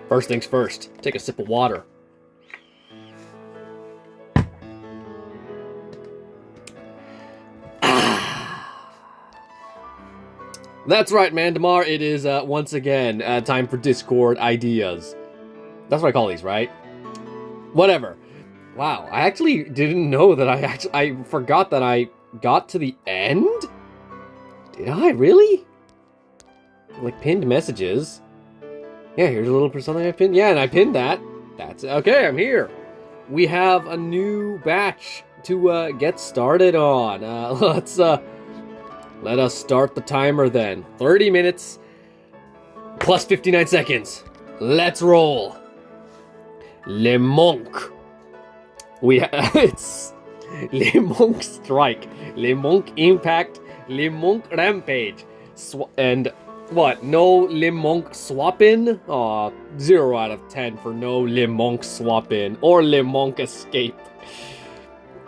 First things first, take a sip of water. That's right, Mandamar. It is, once again, time for Discord ideas. That's what I call these, right? Whatever. Wow, I actually didn't know that I forgot that I got to the end? Did I? Really? Like, pinned messages? Yeah, here's a little something I pinned. Yeah, and I pinned that. That's okay, I'm here. We have a new batch to, get started on. Let us start the timer then. 30 minutes plus 59 seconds. Let's roll. Le Monk. It's Le Monk Strike, Le Monk Impact, Le Monk Rampage, and what? No Le Monk Swap-In? Aw, 0 out of 10 for no Le Monk Swap-In or Le Monk Escape.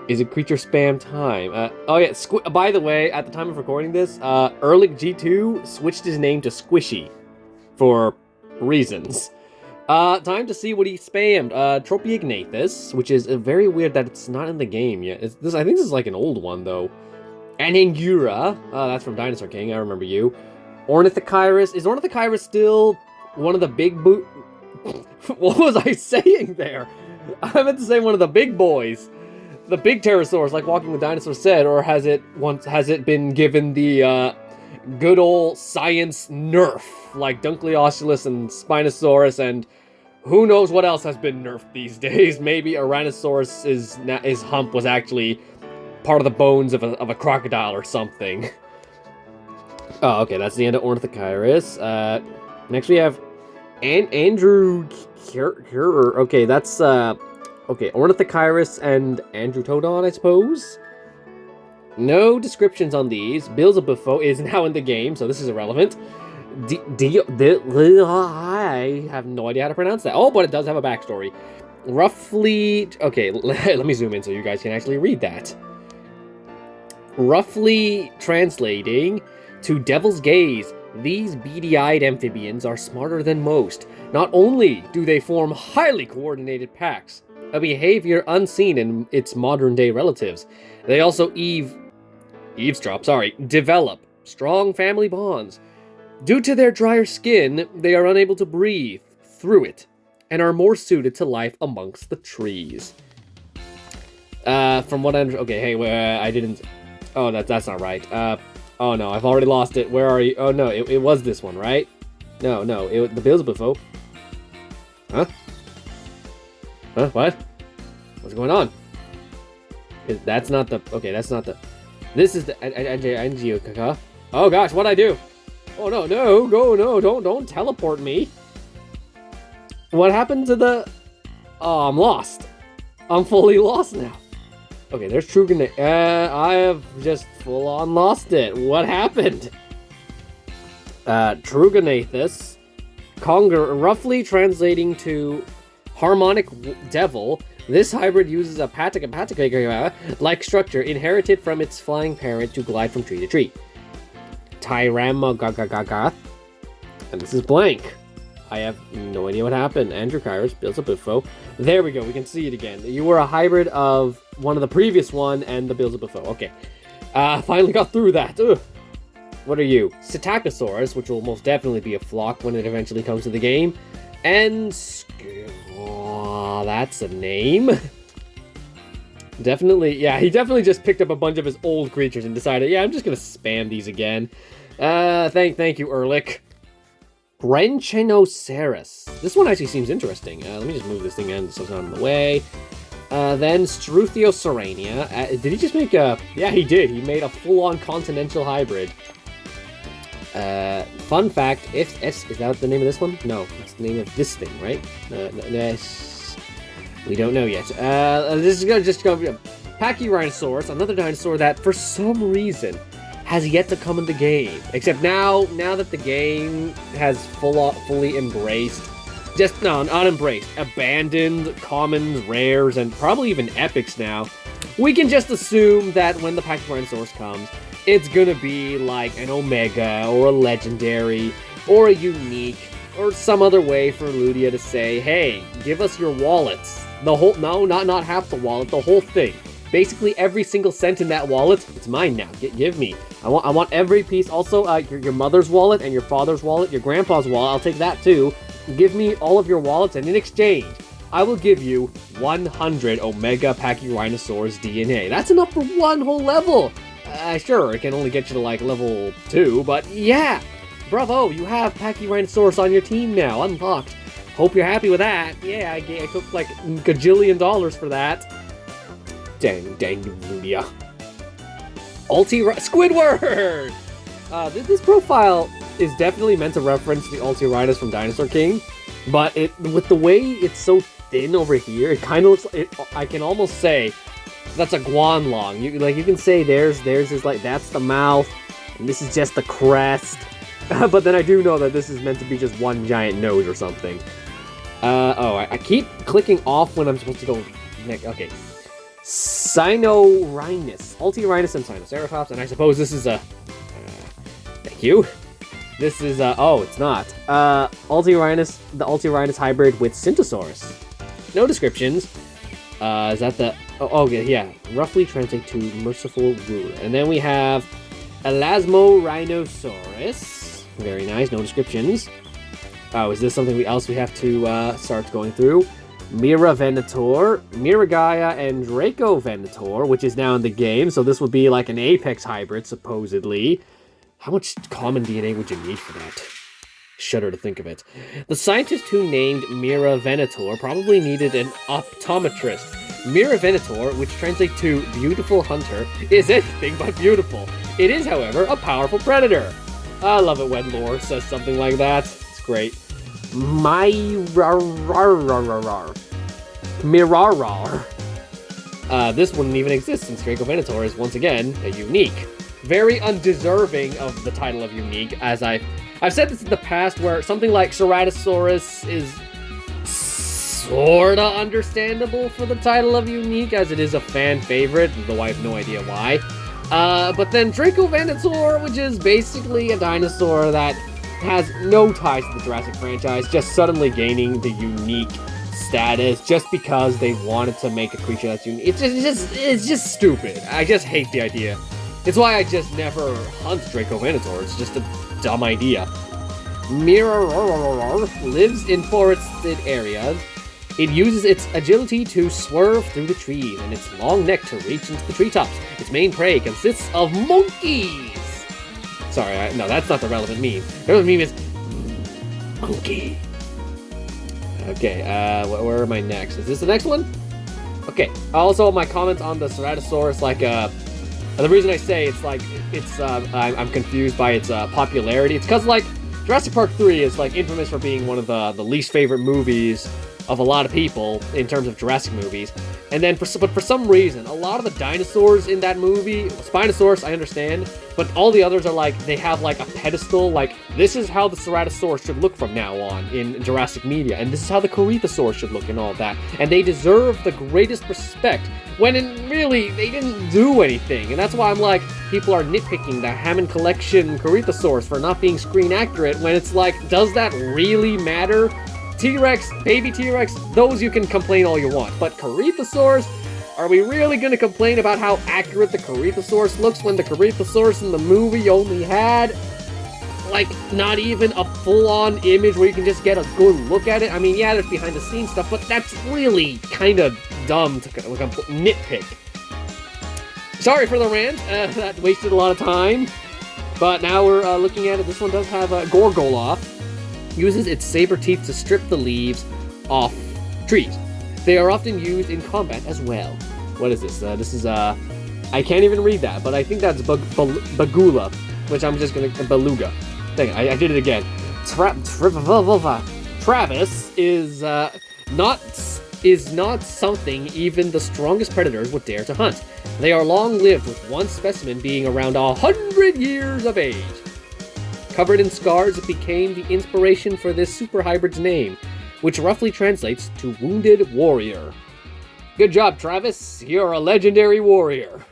Is it creature spam time? Oh yeah, by the way, at the time of recording this, Erlich G2 switched his name to Squishy for reasons. Time to see what he spammed. Tropiignathus, which is very weird that it's not in the game yet. I think this is like an old one, though. Anhingura, that's from Dinosaur King, I remember you. Ornithokairos, is Ornithokairos still one of the big What was I saying there? I meant to say one of the big boys. The big pterosaurs, like Walking with Dinosaurs said, or has it been given the, good old science nerf, like Dunkleosteus and Spinosaurus, and who knows what else has been nerfed these days. Maybe his hump was actually part of the bones of a crocodile or something. Oh, okay, that's the end of Ornithokairos. Next we have Andrew okay, that's okay, Ornithokairos and Andrewtodon, I suppose. No descriptions on these. Beelzebufo is now in the game, so this is irrelevant. I have no idea how to pronounce that. Oh, but it does have a backstory. Roughly... Okay, let me zoom in so you guys can actually read that. Roughly translating to Devil's Gaze, these beady-eyed amphibians are smarter than most. Not only do they form highly coordinated packs, a behavior unseen in its modern-day relatives, they also develop strong family bonds. Due to their drier skin, they are unable to breathe through it, and are more suited to life amongst the trees. From what I okay, hey, I didn't... Oh, that's not right. Oh no, I've already lost it. Where are you? Oh no, it was this one, right? No, the Beelzebufo. Huh? Huh, what? What's going on? That's not the... Okay, that's not the... This is the Angiokaka. Oh gosh, what'd I do? Oh no, don't teleport me. What happened to the... Oh, I'm lost. I'm fully lost now. Okay, there's Trugan. I have just full-on lost it. What happened? Truganathus. Conger, roughly translating to harmonic devil. This hybrid uses a patica-like structure inherited from its flying parent to glide from tree to tree. Tyramagagaga. And this is blank. I have no idea what happened. Andrew Kairos, Beelzebufo. There we go, we can see it again. You were a hybrid of one of the previous one and the Beelzebufo. Okay. Finally got through that. Ugh. What are you? Psittacosaurus, which will most definitely be a flock when it eventually comes to the game. And... Oh, that's a name. Definitely, yeah, he definitely just picked up a bunch of his old creatures and decided, yeah, I'm just gonna spam these again. Thank you, Erlich. Grenchinoceros. This one actually seems interesting. Let me just move this thing in so it's not in the way. Then Struthiocerania. Did he just make a... Yeah, he did. He made a full-on continental hybrid. Fun fact, is that the name of this one? No, that's the name of this thing, right? We don't know yet. This is just going to be Pachyrhinosaurus, another dinosaur that, for some reason, has yet to come in the game. Except now that the game has fully embraced, not embraced, abandoned commons, rares, and probably even epics now, we can just assume that when the Pachyrhinosaurus comes, it's gonna be like an Omega, or a Legendary, or a Unique, or some other way for Ludia to say, hey, give us your wallets. The whole, no, not half the wallet, the whole thing. Basically, every single cent in that wallet, it's mine now. Give me. I want every piece. Also, your mother's wallet and your father's wallet, your grandpa's wallet. I'll take that too. Give me all of your wallets, and in exchange, I will give you 100 Omega Pachyrhinosaurus DNA. That's enough for one whole level. Sure, it can only get you to like level 2, but yeah. Bravo, you have Pachyrhinosaurus on your team now, unlocked. Hope you're happy with that. Yeah, I took like gajillion dollars for that. Dang you, Ludia. Squidward! This profile is definitely meant to reference the Ultirhinus from Dinosaur King, but with the way it's so thin over here, it kind of looks like, I can almost say that's a Guanlong. You can say theirs is like, that's the mouth, and this is just the crest. But then I do know that this is meant to be just one giant nose or something. I keep clicking off when I'm supposed to go next. Okay. Zainreborn, Ultirhinus and Sinoceratops, and I suppose this is a... thank you. This is, oh, it's not. Ultirhinus, the Ultirhinus hybrid with Syntosaurus. No descriptions. Is that the... Oh, yeah. Roughly translate to Merciful Ruler. And then we have Elasmorhinosaurus. Very nice, no descriptions. Oh, is this something else we have to start going through? Miravenator, Miragaia, and Dracovenator, which is now in the game, so this would be like an Apex hybrid, supposedly. How much common DNA would you need for that? Shudder to think of it. The scientist who named Miravenator probably needed an optometrist. Miravenator, which translates to Beautiful Hunter, is anything but beautiful. It is, however, a powerful predator. I love it when lore says something like that. It's great. Mirarar. This wouldn't even exist since Dracovenator is once again a unique. Very undeserving of the title of unique, as I've said this in the past, where something like Ceratosaurus is sorta understandable for the title of unique, as it is a fan favorite, though I have no idea why. But then Dracovenator, which is basically a dinosaur that has no ties to the Jurassic franchise, just suddenly gaining the unique status just because they wanted to make a creature that's unique. It's just stupid. I just hate the idea. It's why I just never hunt Dracovenator. It's just a dumb idea. Mirarar lives in forested areas. It uses its agility to swerve through the trees and its long neck to reach into the treetops. Its main prey consists of monkeys. Sorry, no, that's not the relevant meme. The relevant meme is monkey. Okay, where am I next? Is this the next one? Okay. Also, my comments on the Ceratosaurus, like, the reason I say it's like, I'm confused by its popularity. It's because, like, Jurassic Park 3 is, like, infamous for being one of the least favorite movies of a lot of people in terms of Jurassic movies. And then, but for some reason, a lot of the dinosaurs in that movie, Spinosaurus, I understand, but all the others are like, they have like a pedestal, like, this is how the Ceratosaurus should look from now on in Jurassic media, and this is how the Corythosaurus should look and all that. And they deserve the greatest respect, when really, they didn't do anything. And that's why I'm like, people are nitpicking the Hammond Collection Corythosaurus for not being screen accurate, when it's like, does that really matter? T-Rex, baby T-Rex, those you can complain all you want. But Corythosaurus, are we really going to complain about how accurate the Corythosaurus looks when the Corythosaurus in the movie only had, like, not even a full-on image where you can just get a good look at it? I mean, yeah, there's behind-the-scenes stuff, but that's really kind of dumb to nitpick. Sorry for the rant, that wasted a lot of time. But now we're looking at it. This one does have a Gorgoloth. Uses its saber teeth to strip the leaves off trees. They are often used in combat as well. What is this? This is, I can't even read that, but I think that's Bagula, which I'm just gonna, Beluga. Dang it, I did it again. Travis is not something even the strongest predators would dare to hunt. They are long-lived, with one specimen being around 100 years of age. Covered in scars, it became the inspiration for this super hybrid's name, which roughly translates to Wounded Warrior. Good job, Travis. You're a legendary warrior.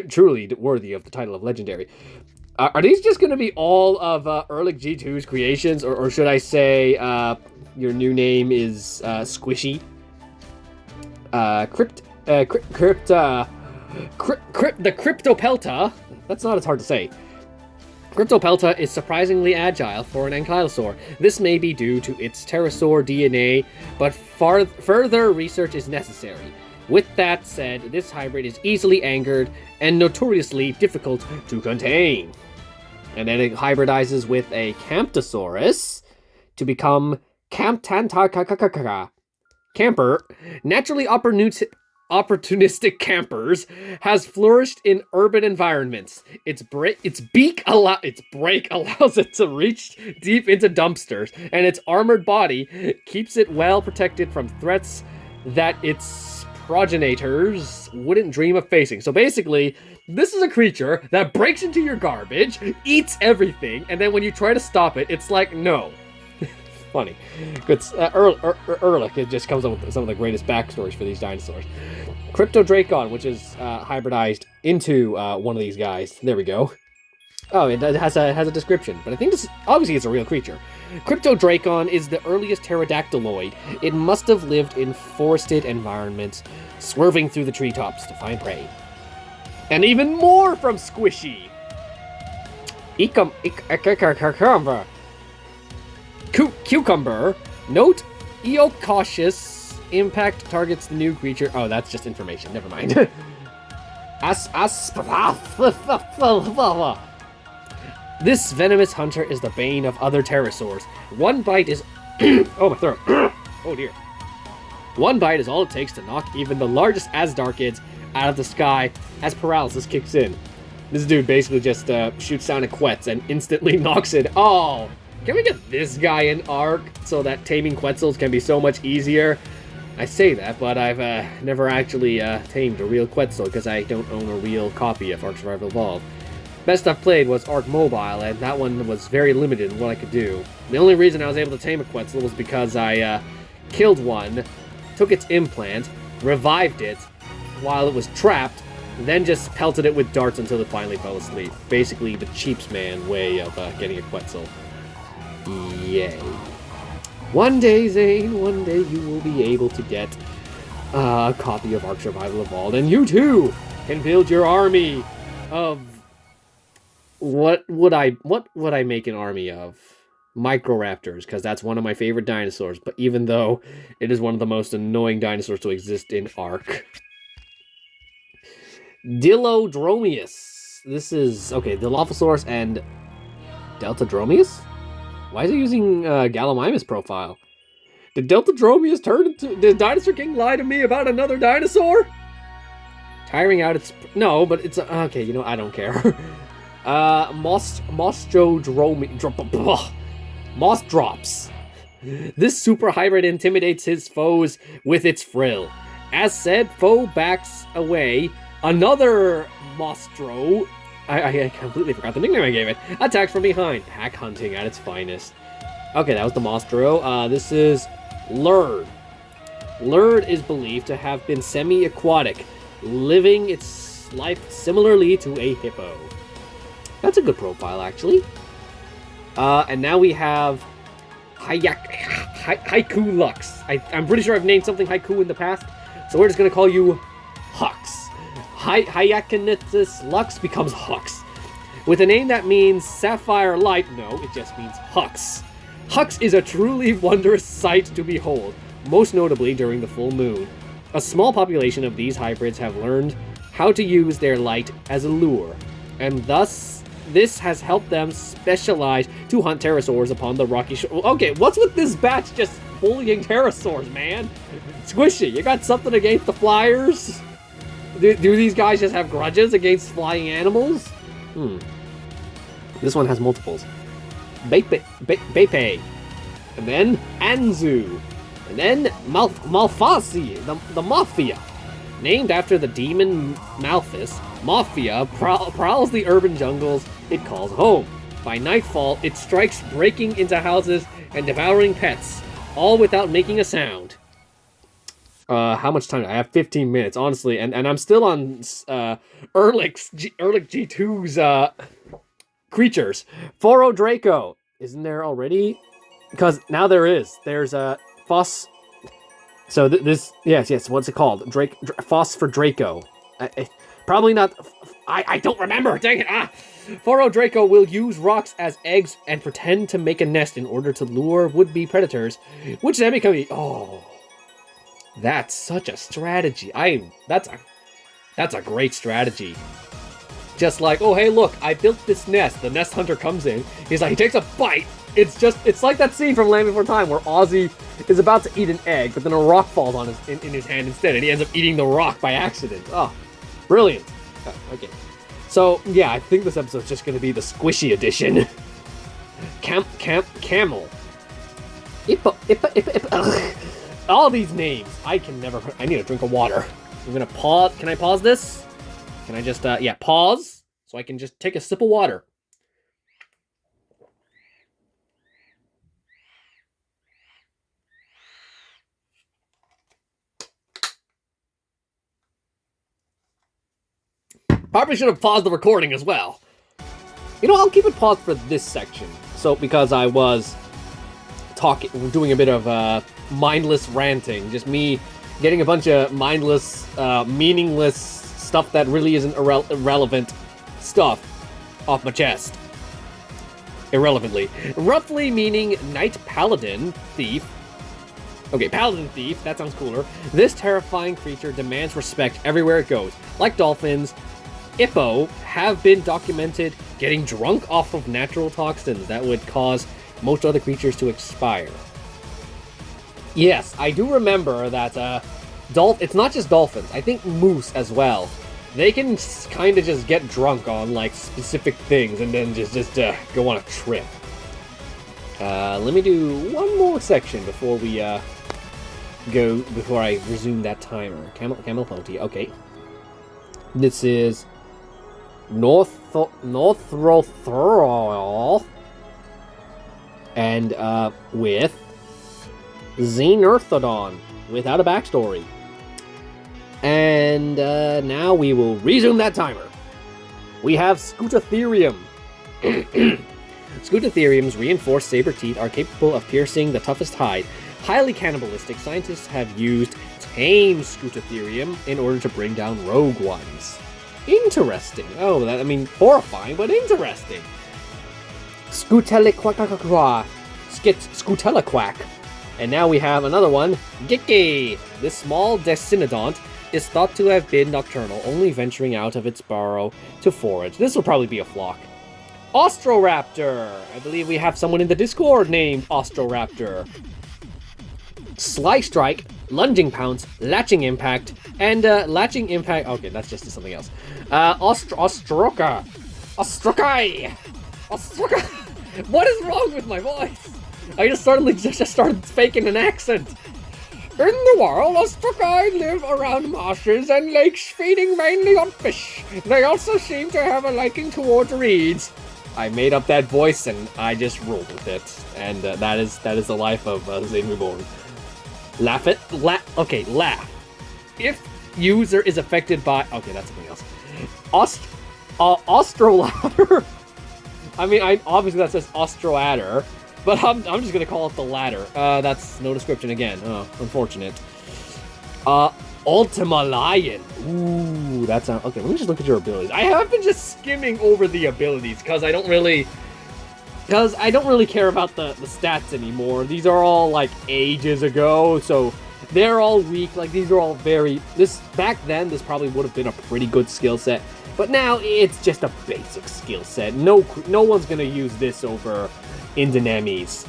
Truly worthy of the title of legendary. Are these just going to be all of Erlich G2's creations, or should I say your new name is Squishy? The Cryptopelta. That's not as hard to say. Cryptopelta is surprisingly agile for an ankylosaur. This may be due to its pterosaur DNA, but further research is necessary. With that said, this hybrid is easily angered and notoriously difficult to contain. And then it hybridizes with a Camptosaurus to become Camptantarkakakaka. Camper, naturally opportunistic campers, has flourished in urban environments. Its break allows it to reach deep into dumpsters, and its armored body keeps it well protected from threats that its progenitors wouldn't dream of facing. So basically, this is a creature that breaks into your garbage, eats everything, and then when you try to stop it, it's like, no. Funny. Good. Erlich, it just comes up with some of the greatest backstories for these dinosaurs. Cryptodrakon, which is hybridized into one of these guys. There we go. Oh, it has a description, but I think this obviously it's a real creature. Cryptodrakon is the earliest pterodactyloid. It must have lived in forested environments, swerving through the treetops to find prey. And even more from Squishy. Cucumber. Note, cautious impact targets the new creature. Oh, that's just information. Never mind. This venomous hunter is the bane of other pterosaurs. One bite is... oh, my throat. Oh, dear. One bite is all it takes to knock even the largest Azdarkids out of the sky as paralysis kicks in. This dude basically just shoots down a Quetz and instantly knocks it. Oh, can we get this guy in Ark so that taming Quetzals can be so much easier? I say that, but I've never actually tamed a real Quetzal because I don't own a real copy of Ark Survival Evolved. Best I've played was Ark Mobile, and that one was very limited in what I could do. The only reason I was able to tame a Quetzal was because I killed one, took its implant, revived it while it was trapped, then just pelted it with darts until it finally fell asleep. Basically, the Cheapsman way of getting a Quetzal. Yay. One day, Zane, one day you will be able to get a copy of Ark Survival Evolved, and you too can build your army of... What would I make an army of? Microraptors, because that's one of my favorite dinosaurs, but even though it is one of the most annoying dinosaurs to exist in Ark. Dilodromeus. This is... okay, Dilophosaurus and Deltadromeus? Why is it using Gallimimus profile? Did Deltadromeus turn into... did Dinosaur King lie to me about another dinosaur? Tiring out its... no, but it's... okay, you know, I don't care. Moss Drops. This super hybrid intimidates his foes with its frill. As said, foe backs away. Another Mostro... I completely forgot the nickname I gave it. Attacks from behind. Pack hunting at its finest. Okay, that was the Mostro. This is Lurd. Lurd is believed to have been semi-aquatic, living its life similarly to a hippo. That's a good profile, actually. And now we have Haiku Lux. I'm pretty sure I've named something Haiku in the past, so we're just going to call you Hux. Hyakinitis Lux becomes Hux. With a name that means sapphire light, no, it just means Hux. Hux is a truly wondrous sight to behold, most notably during the full moon. A small population of these hybrids have learned how to use their light as a lure, and thus this has helped them specialize to hunt pterosaurs upon the rocky shore. Okay, what's with this batch just bullying pterosaurs, man? Squishy, you got something against the flyers? Do these guys just have grudges against flying animals? This one has multiples. Bepe. And then Anzu. And then Malfasi, the Mafia. Named after the demon Malphus, Mafia prowls the urban jungles it calls home. By nightfall, it strikes breaking into houses and devouring pets, all without making a sound. How much time? I have 15 minutes, honestly, and I'm still on Erlich G2's creatures. Foro Draco. Isn't there already? Because now there is. There's a Foss. So this, yes. What's it called? Foss for Draco. Probably not. I don't remember. Dang it. Foro Draco will use rocks as eggs and pretend to make a nest in order to lure would-be predators, which then become. Oh, that's such a strategy. That's a great strategy. Just like, oh hey, look, I built this nest. The nest hunter comes in. He's like, he takes a bite. It's like that scene from Land Before Time where Ozzy is about to eat an egg, but then a rock falls on in his hand instead, and he ends up eating the rock by accident. Oh, brilliant. Oh, okay. So, yeah, I think this episode's just going to be the squishy edition. Camel. Ugh. All these names. I need a drink of water. I'm going to pause. Can I pause this? Can I just, pause? So I can just take a sip of water. Probably should have paused the recording as well. You know, I'll keep it paused for this section. So, because I was doing a bit of mindless ranting. Just me getting a bunch of mindless, meaningless stuff that really isn't irrelevant stuff off my chest. Irrelevantly. Roughly meaning Knight Paladin Thief. Okay, Paladin Thief, that sounds cooler. This terrifying creature demands respect everywhere it goes. Like dolphins, Hippo have been documented getting drunk off of natural toxins that would cause most other creatures to expire. Yes, I do remember that it's not just dolphins, I think moose as well. They can kind of just get drunk on like specific things and then just go on a trip. Let me do one more section before we before I resume that timer. Camel Pony, okay. This is Northrothral and with Zainreborn without a backstory. And now we will resume that timer. We have Scutotherium. Scutotherium's reinforced saber teeth are capable of piercing the toughest hide. Highly cannibalistic, scientists have used tame Scutotherium in order to bring down rogue ones. Interesting. Oh, I mean, horrifying, but interesting. Scuteliquack. And now we have another one, Giki. This small Decinodont is thought to have been nocturnal, only venturing out of its burrow to forage. This will probably be a flock. Ostroraptor. I believe we have someone in the Discord named Ostroraptor. Sly Strike, Lunging Pounce, Latching Impact, and Latching Impact... Okay, that's just something else. Ostroka. What is wrong with my voice? I just started faking an accent. In the wild, Ostrokai live around marshes and lakes, feeding mainly on fish. They also seem to have a liking towards reeds. I made up that voice and I just rolled with it. And that is the life of Zainreborn. Laugh. If user is affected by... Okay, that's something else. Ostroladder. I mean, obviously that says Ostroadder, but I'm just gonna call it the ladder. That's no description again. Oh, unfortunate. Ultima Lion. Ooh, that's not... Okay, let me just look at your abilities. I have been just skimming over the abilities because I don't really care about the stats anymore. These are all like ages ago, so they're all weak. Like these are all back then this probably would have been a pretty good skill set, but now it's just a basic skill set. No one's gonna use this over Indonemes.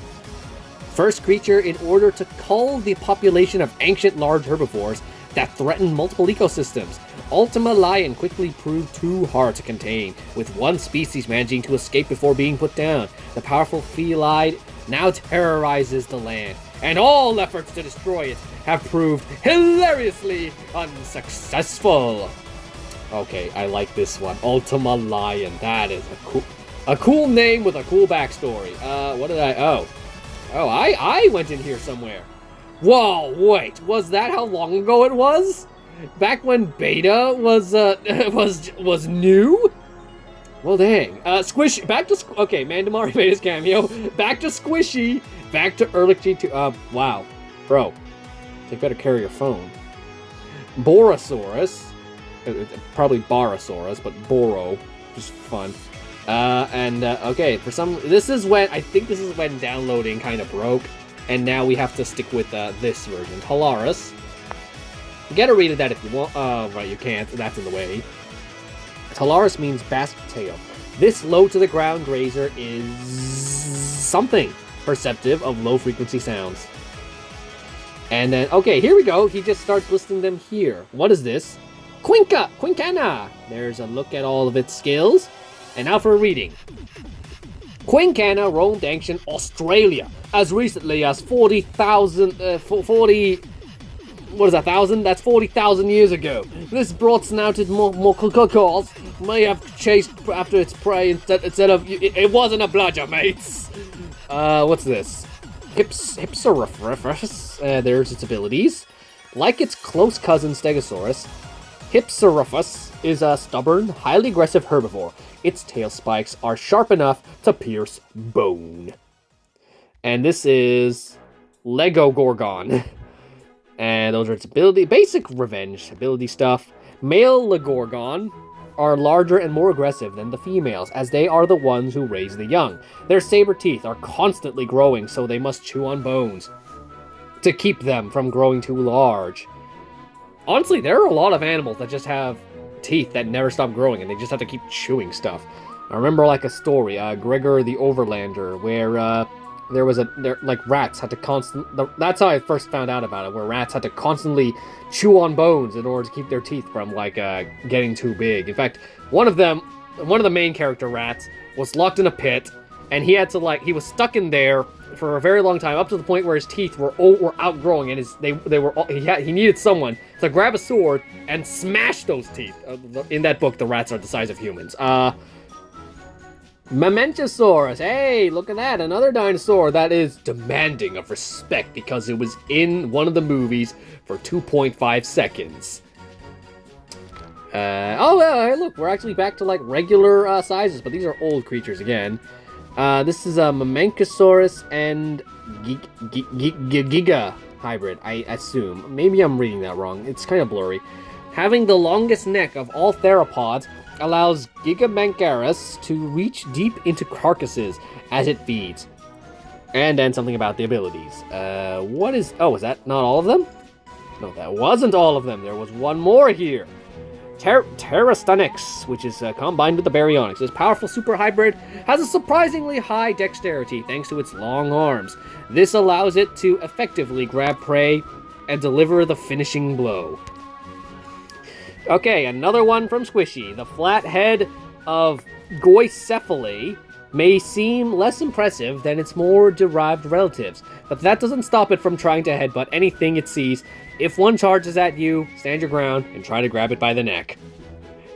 First creature in order to cull the population of ancient large herbivores that threaten multiple ecosystems. Ultima Lion quickly proved too hard to contain, with one species managing to escape before being put down. The powerful feline now terrorizes the land, and all efforts to destroy it have proved hilariously unsuccessful. Okay, I like this one. Ultima Lion. That is a cool name with a cool backstory. What did I... Oh, I went in here somewhere. Whoa, wait, was that how long ago it was? Back when beta was new? Well, dang. Squishy. Back to okay. Mandamari made his cameo. Back to Squishy. Back to Ehrlich G2. Wow, bro. Take better care of your phone. Borosaurus. Probably Barosaurus, but Boro. Just fun. Okay. For some, I think this is when downloading kind of broke, and now we have to stick with this version. Talaris. You gotta read that if you want. Right, you can't. That's in the way. Talaris means basket tail. This low-to-the-ground grazer is something perceptive of low-frequency sounds. And then, okay, here we go. He just starts listing them here. What is this? Quincana. There's a look at all of its skills. And now for a reading. Quincana roamed ancient Australia as recently as 40,000, what is that, 1,000? That's 40,000 years ago. This broad-snouted calls may have chased after its prey instead of... It wasn't a bludger, mates! What's this? Hypsirufus. There's its abilities. Like its close cousin Stegosaurus, Hypsirufus is a stubborn, highly aggressive herbivore. Its tail spikes are sharp enough to pierce bone. And this is Lego Gorgon. And those are its basic revenge ability stuff. Male Legorgon are larger and more aggressive than the females, as they are the ones who raise the young. Their saber teeth are constantly growing, so they must chew on bones to keep them from growing too large. Honestly, there are a lot of animals that just have teeth that never stop growing, and they just have to keep chewing stuff. I remember like a story, Gregor the Overlander, where rats had to that's how I first found out about it, where rats had to constantly chew on bones in order to keep their teeth from getting too big. In fact, one of the main character rats was locked in a pit, and he had to he was stuck in there for a very long time, up to the point where his teeth were outgrowing, and he needed someone to grab a sword and smash those teeth. In that book, the rats are the size of humans. Mamentosaurus. Hey, look at that. Another dinosaur that is demanding of respect because it was in one of the movies for 2.5 seconds. Hey, look, we're actually back to regular sizes, but these are old creatures again. This is a Mamentosaurus and Giga hybrid, I assume. Maybe I'm reading that wrong. It's kind of blurry. Having the longest neck of all theropods allows Gigamancarus to reach deep into carcasses as it feeds. And then something about the abilities. Was that not all of them? No, that wasn't all of them. There was one more here. Terrastunix, which is combined with the Baryonyx. This powerful super hybrid has a surprisingly high dexterity thanks to its long arms. This allows it to effectively grab prey and deliver the finishing blow. Okay, another one from Squishy. The flat head of Goicephale may seem less impressive than its more derived relatives, but that doesn't stop it from trying to headbutt anything it sees. If one charges at you, stand your ground and try to grab it by the neck.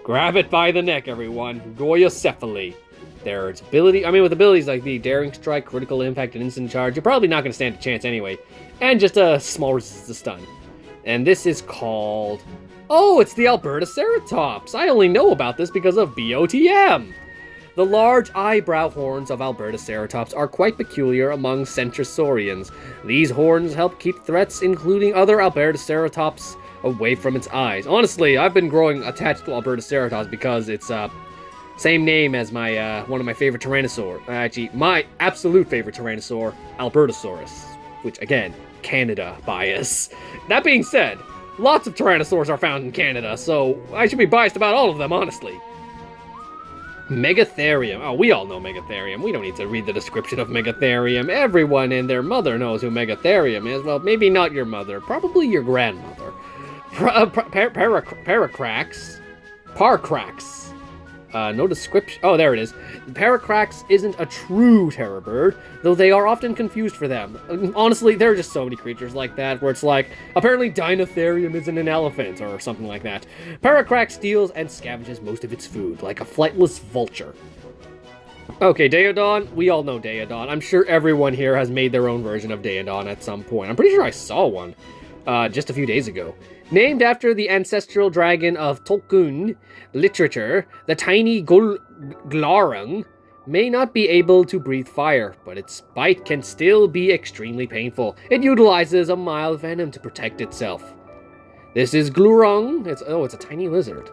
Grab it by the neck, everyone. Goicephale. There's with abilities like the Daring Strike, Critical Impact, and Instant Charge, you're probably not going to stand a chance anyway. And just a small resistance to stun. And this is called... Oh, it's the Albertoceratops! I only know about this because of BOTM! The large eyebrow horns of Albertoceratops are quite peculiar among Centrosaurians. These horns help keep threats, including other Albertoceratops, away from its eyes. Honestly, I've been growing attached to Albertoceratops because it's same name as my one of my favorite Tyrannosaur. Actually, my absolute favorite Tyrannosaur, Albertosaurus. Which, again, Canada bias. That being said, lots of Tyrannosaurs are found in Canada, so I should be biased about all of them, honestly. Megatherium. Oh, we all know Megatherium. We don't need to read the description of Megatherium. Everyone and their mother knows who Megatherium is. Well, maybe not your mother. Probably your grandmother. Parcrax. No description. Oh, there it is. Paracrax isn't a true terror bird, though they are often confused for them. Honestly, there are just so many creatures like that, where it's like, apparently Dinotherium isn't an elephant, or something like that. Paracrax steals and scavenges most of its food, like a flightless vulture. Okay, Daeodon. We all know Daeodon. I'm sure everyone here has made their own version of Daeodon at some point. I'm pretty sure I saw one just a few days ago. Named after the ancestral dragon of Tolkien literature, the tiny Glarung may not be able to breathe fire, but its bite can still be extremely painful. It utilizes a mild venom to protect itself. This is Glurung. It's a tiny lizard.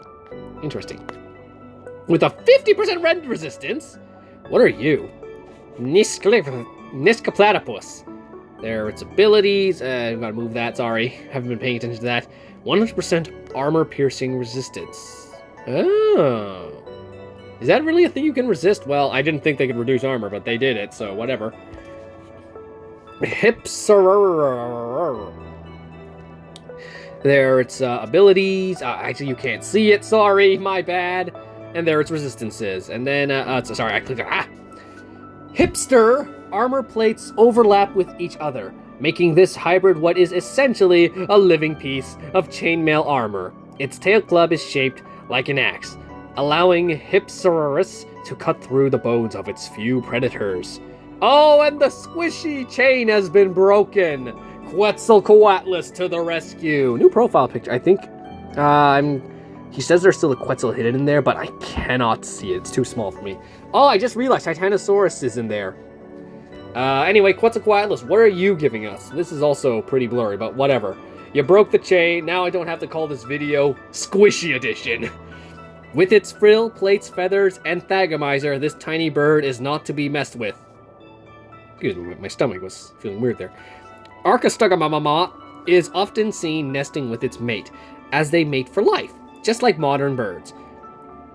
Interesting. With a 50% rend resistance. What are you? Niscaplatypus. There are its abilities. I've got to move that, sorry. Haven't been paying attention to that. 100% armor-piercing resistance. Oh. Is that really a thing you can resist? Well, I didn't think they could reduce armor, but they did it, so whatever. Hipser. There are its abilities. Actually, you can't see it. Sorry, my bad. And there are its resistances. And then, sorry, I clicked. Hipster armor plates overlap with each other, making this hybrid what is essentially a living piece of chainmail armor. Its tail club is shaped like an axe, allowing Hipserus to cut through the bones of its few predators. Oh, and the squishy chain has been broken! Quetzalcoatlus to the rescue! New profile picture, I think. He says there's still a Quetzal hidden in there, but I cannot see it. It's too small for me. Oh, I just realized Titanosaurus is in there. Anyway, Quetzalcoatlus, what are you giving us? This is also pretty blurry, but whatever. You broke the chain, now I don't have to call this video Squishy Edition. With its frill, plates, feathers, and thagomizer, this tiny bird is not to be messed with. Excuse me, my stomach was feeling weird there. Arcastugamamama is often seen nesting with its mate, as they mate for life, just like modern birds.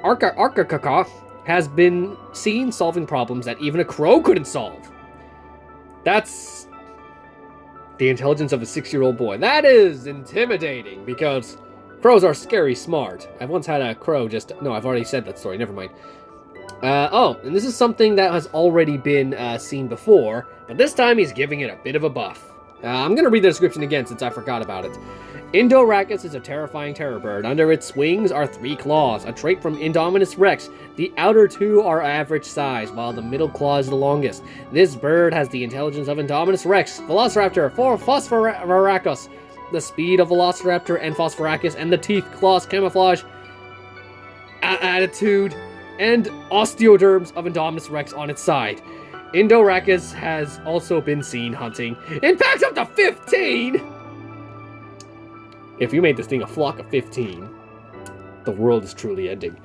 Arcacacca has been seen solving problems that even a crow couldn't solve. That's the intelligence of a 6-year-old boy. That is intimidating, because crows are scary smart. I once had a crow no, I've already said that story, never mind. And this is something that has already been seen before, but this time he's giving it a bit of a buff. I'm going to read the description again since I forgot about it. Indoracus is a terrifying terror bird. Under its wings are 3 claws, a trait from Indominus Rex. The outer 2 are average size, while the middle claw is the longest. This bird has the intelligence of Indominus Rex, Velociraptor, Phosphoracus, the speed of Velociraptor and Phosphoracus, and the teeth, claws, camouflage, attitude, and osteoderms of Indominus Rex on its side. Indoracus has also been seen hunting in packs up to 15! If you made this thing a flock of 15, the world is truly ending.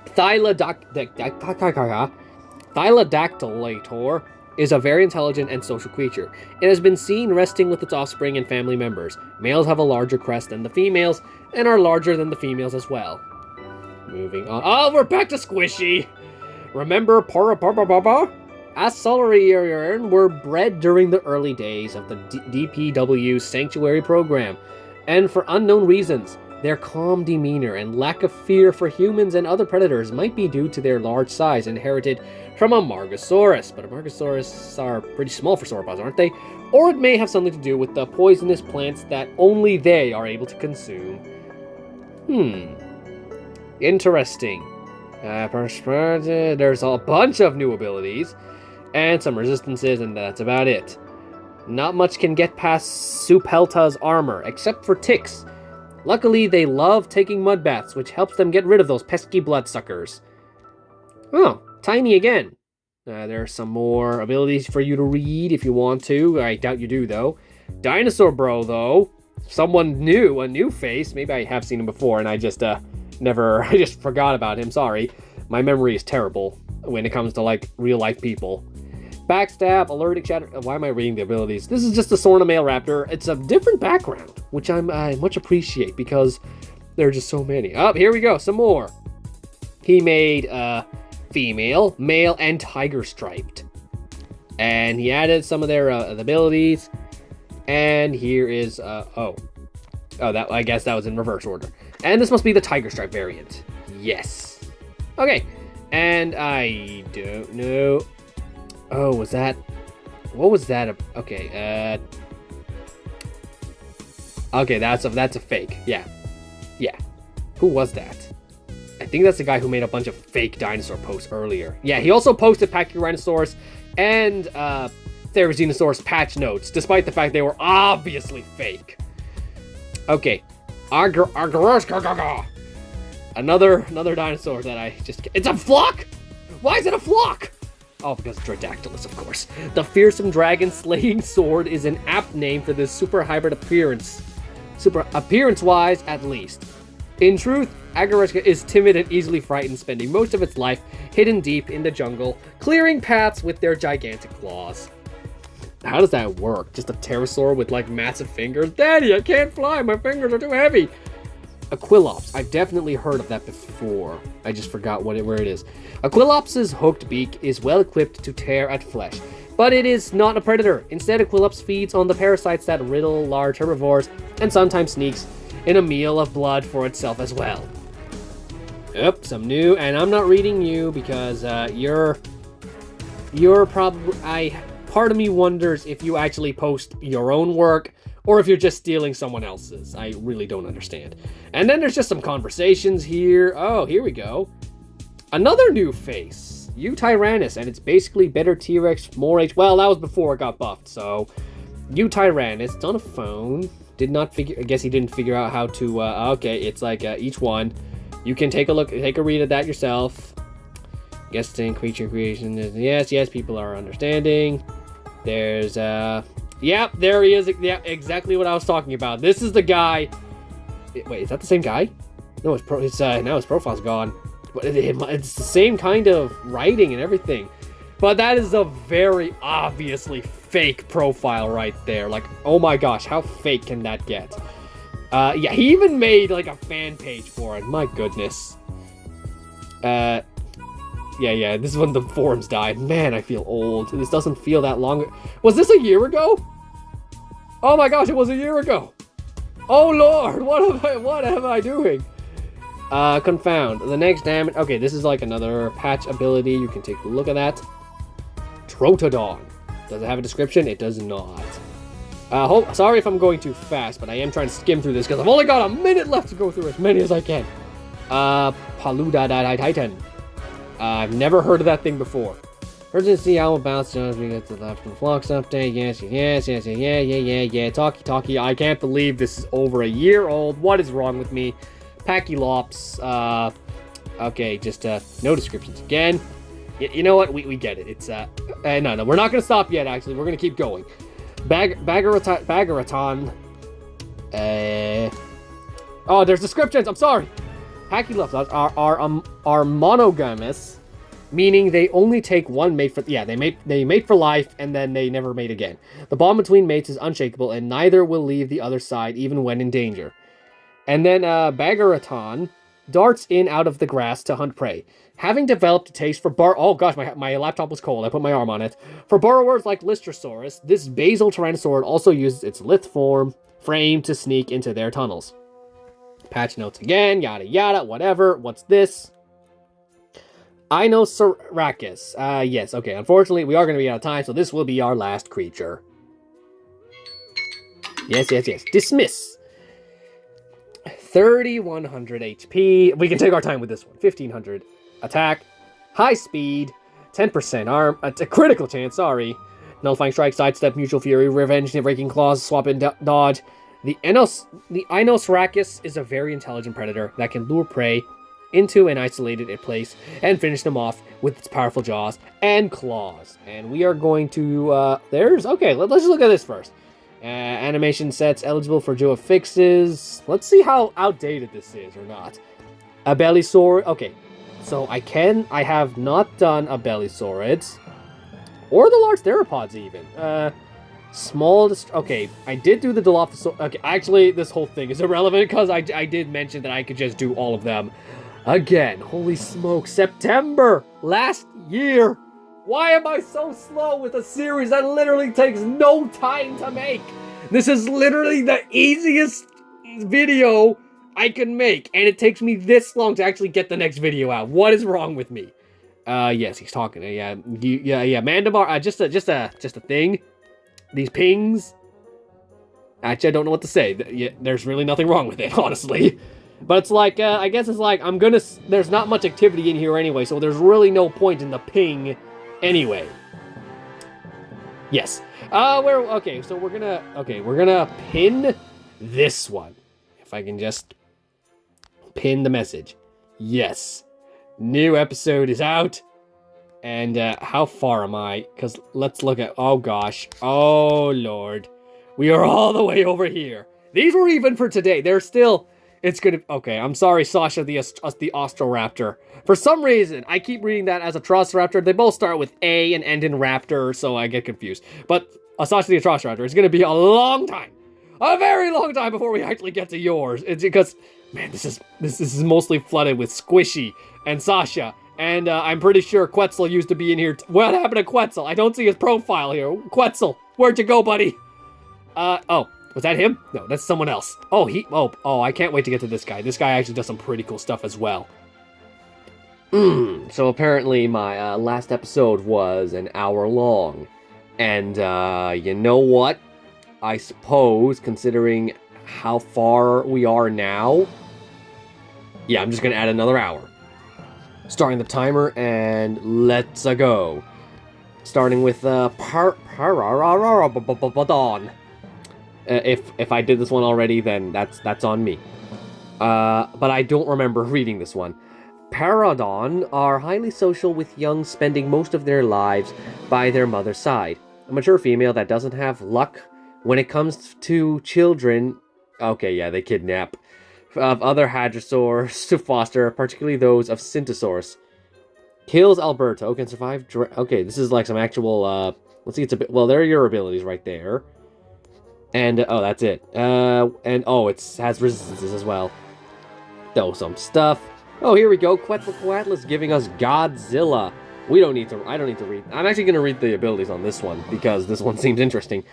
Thylodactylator is a very intelligent and social creature. It has been seen resting with its offspring and family members. Males have a larger crest than the females, and are larger than the females as well. Moving on. Oh, we're back to Squishy! Remember Parapapapapa? Asolarian were bred during the early days of the DPW Sanctuary program, and for unknown reasons, their calm demeanor and lack of fear for humans and other predators might be due to their large size inherited from a Margosaurus. But a Margosaurus are pretty small for sauropods, aren't they? Or it may have something to do with the poisonous plants that only they are able to consume. Interesting. There's a bunch of new abilities, and some resistances, and that's about it. Not much can get past Supelta's armor, except for ticks. Luckily, they love taking mud baths, which helps them get rid of those pesky bloodsuckers. Oh, tiny again. There are some more abilities for you to read if you want to. I doubt you do, though. Dinosaur Bro, though. Someone new, a new face. Maybe I have seen him before, and I just I just forgot about him. Sorry. My memory is terrible when it comes to, like, real-life people. Backstab, Allergic Shatter. Why am I reading the abilities? This is just a Sorna-male raptor. It's a different background, which I much appreciate because there are just so many. Oh, here we go. Some more. He made female, male, and tiger striped. And he added some of their abilities. And here is, that I guess that was in reverse order. And this must be the tiger stripe variant. Yes. Okay. And I don't know. Oh, was that... What was that? Okay, okay, that's a fake. Yeah. Who was that? I think that's the guy who made a bunch of fake dinosaur posts earlier. Yeah, he also posted Pachyrhinosaurus and Therizinosaurus patch notes, despite the fact they were obviously fake. Okay. Another dinosaur that I just... It's a flock? Why is it a flock? Oh, because Drodactylus, of course. The fearsome dragon slaying sword is an apt name for this super hybrid appearance. Super appearance-wise, at least. In truth, Agareshka is timid and easily frightened, spending most of its life hidden deep in the jungle, clearing paths with their gigantic claws. How does that work? Just a pterosaur with, like, massive fingers? Daddy, I can't fly! My fingers are too heavy! Aquilops. I've definitely heard of that before. I just forgot where it is. Aquilops' hooked beak is well equipped to tear at flesh, but it is not a predator. Instead, Aquilops feeds on the parasites that riddle large herbivores and sometimes sneaks in a meal of blood for itself as well. Yep, some new, and I'm not reading you because you're probably... Part of me wonders if you actually post your own work or if you're just stealing someone else's. I really don't understand. And then there's just some conversations here. Oh, here we go. Another new face. Eutyrannus, and it's basically better T-Rex, more H... Well, that was before it got buffed, so... Eutyrannus, it's on a phone. Did not figure... I guess he didn't figure out how to... okay, it's like each one. You can take a look, take a read at that yourself. Guessing creature creation. Yes, people are understanding. There's, yep, there he is. Yeah, exactly what I was talking about. This is the guy. Wait, is that the same guy? No, now his profile's gone. But it's the same kind of writing and everything. But that is a very obviously fake profile right there. Like, oh my gosh, how fake can that get? Yeah, he even made, like, a fan page for it. My goodness. Yeah, this is when the forums died. Man, I feel old. This doesn't feel that long. Was this a year ago? Oh my gosh, it was a year ago. Oh lord, what am I doing? Confound. The next damage... Okay, this is like another patch ability. You can take a look at that. Trotodon. Does it have a description? It does not. Sorry if I'm going too fast, but I am trying to skim through this because I've only got a minute left to go through as many as I can. Paluda Titan. I've never heard of that thing before. Urgency, I will bounce as we get to the left and flux update. Yeah. Talkie. I can't believe this is over a year old. What is wrong with me? Pachylops. Okay, just no descriptions again. You know what? We get it. It's no, we're not gonna stop yet. Actually, we're gonna keep going. Bagaraton. Oh, there's descriptions. I'm sorry. Pachylops are monogamous, meaning they only take one mate for... Yeah, they mate for life, and then they never mate again. The bond between mates is unshakable, and neither will leave the other side, even when in danger. And then Bagaraton darts in out of the grass to hunt prey. Having developed a taste for Oh gosh, my laptop was cold. I put my arm on it. For burrowers like Lystrosaurus, this basal tyrannosaur also uses its lithe frame to sneak into their tunnels. Patch notes again, yada yada, whatever. What's this? Inoceracus. Yes, okay. Unfortunately, we are going to be out of time, so this will be our last creature. Yes. Dismiss. 3,100 HP. We can take our time with this one. 1,500 attack. High speed. 10% arm. A critical chance, sorry. Nullifying strike, sidestep, mutual fury, revenge, breaking claws, swap and dodge. The Inoceracus is a very intelligent predator that can lure prey into an isolated place and finish them off with its powerful jaws and claws. And we are going to, okay, let's just look at this first. Animation sets eligible for JWA fixes. Let's see how outdated this is or not. A Bellisaurid, okay. So I have not done a Bellisaurids. Or the large theropods even. Okay, I did do the Dilophosaurus. Okay, actually, this whole thing is irrelevant because I did mention that I could just do all of them. Again, holy smoke, September last year. Why am I so slow with a series that literally takes no time to make? This is literally the easiest video I can make, and it takes me this long to actually get the next video out. What is wrong with me? Yes, he's talking. Yeah, Mandabar. Just a thing. These pings. Actually, I don't know what to say. There's really nothing wrong with it, honestly. But it's like, I guess it's like, there's not much activity in here anyway, so there's really no point in the ping anyway. Yes. So we're gonna pin this one. If I can just pin the message. Yes. New episode is out. And how far am I? Because let's look at... Oh, gosh. Oh, Lord. We are all the way over here. These were even for today. They're still... It's gonna... Okay, I'm sorry, Sasha, the Austroraptor. For some reason, I keep reading that as a Atrociraptor. They both start with A and end in Raptor, so I get confused. But Sasha the Atrociraptor is gonna be a long time. A very long time before we actually get to yours. It's because... Man, this is mostly flooded with Squishy and Sasha. And I'm pretty sure Quetzal used to be in here. What happened to Quetzal? I don't see his profile here. Quetzal, where'd you go, buddy? Oh, was that him? No, that's someone else. Oh, I can't wait to get to this guy. This guy actually does some pretty cool stuff as well. So apparently my last episode was an hour long. And you know what? I suppose, considering how far we are now, yeah, I'm just gonna add another hour. Starting the timer, and let's go. Starting with Paradon. If I did this one already, then that's on me. But I don't remember reading this one. Paradon are highly social, with young spending most of their lives by their mother's side. A mature female that doesn't have luck when it comes to children. Okay, yeah, they kidnap of other hadrosaurs to foster, particularly those of Syntosaurus. Kills Alberto, can survive... Okay, this is like some actual, let's see, it's a bit... Well, there are your abilities right there. And, oh, that's it. And, oh, it has resistances as well. Though, some stuff. Oh, here we go. Quetzalcoatl is giving us Godzilla. I don't need to read. I'm actually going to read the abilities on this one, because this one seems interesting.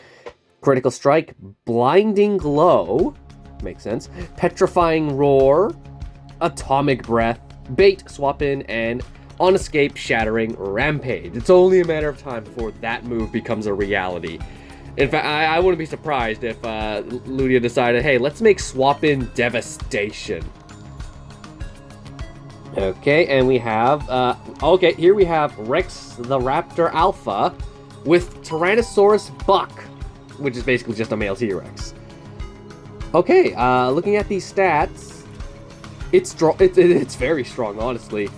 Critical Strike, Blinding Glow, makes sense. Petrifying Roar, Atomic Breath, Bait Swap In, and On Escape Shattering Rampage. It's only a matter of time before that move becomes a reality. In fact, I wouldn't be surprised if Ludia decided, hey, let's make Swap In Devastation. Okay, and we have, okay, here we have Rex the Raptor Alpha with Tyrannosaurus Buck, which is basically just a male T-Rex. Okay, looking at these stats, it's strong. It's very strong, honestly.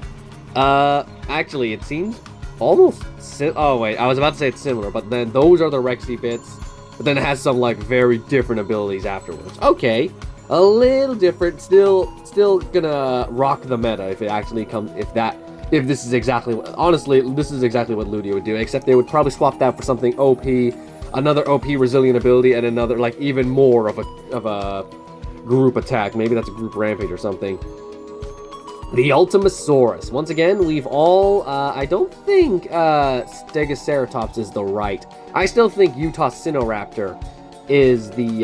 Actually, it seems almost. Oh wait, I was about to say it's similar, but then those are the Rexy bits. But then it has some like very different abilities afterwards. Okay, a little different. Still gonna rock the meta if it actually comes. If this is exactly what. Honestly, this is exactly what Ludia would do. Except they would probably swap that for something OP. Another OP resilient ability, and another, like, even more of a group attack. Maybe that's a group rampage or something. The Ultimasaurus. Once again, we've all, I don't think, Stegoceratops is the right. I still think Utah Sinoraptor is the,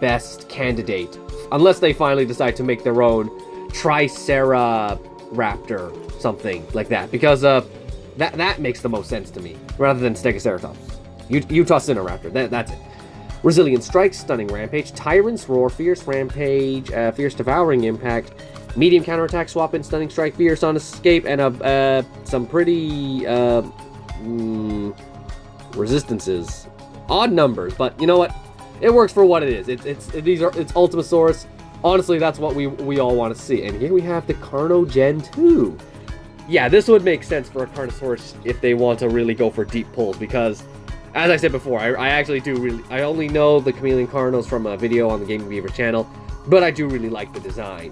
best candidate. Unless they finally decide to make their own Triceraraptor, something like that. Because, that makes the most sense to me, rather than Stegoceratops. Utah Sinoraptor, that's it. Resilient Strike, Stunning Rampage, Tyrant's Roar, Fierce Rampage, Fierce Devouring Impact, Medium Counterattack, Swap In, Stunning Strike, Fierce On Escape, and some pretty resistances. Odd numbers, but you know what? It works for what it is. It's Ultimasaurus. Honestly, that's what we all want to see. And here we have the Carno Gen 2. Yeah, this would make sense for a Carnosaurus if they want to really go for deep pulls, because as I said before, I actually do really... I only know the Chameleon Carnos from a video on the Gaming Beaver channel, but I do really like the design.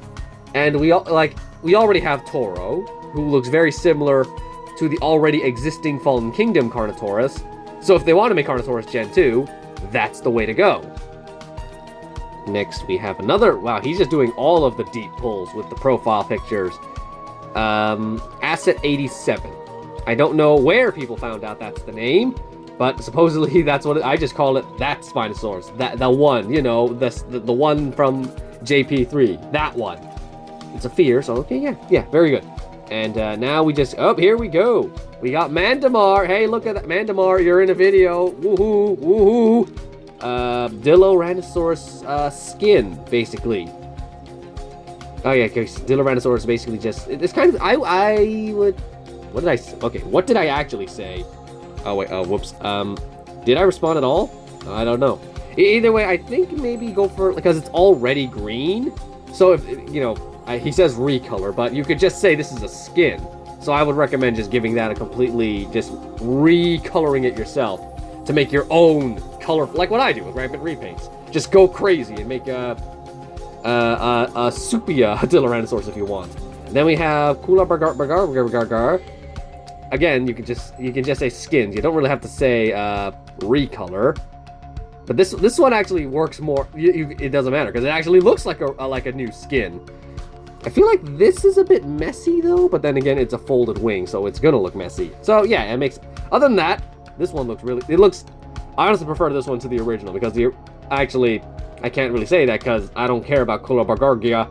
And we already have Toro, who looks very similar to the already existing Fallen Kingdom Carnotaurus. So if they want to make Carnotaurus Gen 2, that's the way to go. Next, we have another... Wow, he's just doing all of the deep pulls with the profile pictures. Asset 87. I don't know where people found out that's the name, but supposedly that's what I just call it. That Spinosaurus, the one, you know, the one from JP3, that one. It's a fear, so okay, yeah, very good. And now we just, oh, here we go. We got Mandamar. Hey, look at that, Mandamar. You're in a video. Woohoo, woohoo. Diloranosaurus skin, basically. Oh yeah, okay. Diloranosaurus is basically just, it's kind of, I would. What did I say? Okay, what did I actually say? Oh, wait, whoops. Did I respond at all? I don't know. Either way, I think maybe go for, because it's already green. So if, you know, he says recolor, but you could just say this is a skin. So I would recommend just giving that a completely, just recoloring it yourself to make your own color, like what I do with rampant repaints. Just go crazy and make a Supia Tyrannosaurus if you want. And then we have Kula Bargar. Again, you can just say skins. You don't really have to say recolor. But this one actually works more. It doesn't matter because it actually looks like a new skin. I feel like this is a bit messy though, but then again, it's a folded wing, so it's gonna look messy. So yeah, it makes. Other than that, this one looks really. I honestly prefer this one to the original because actually, I can't really say that because I don't care about Colobargargia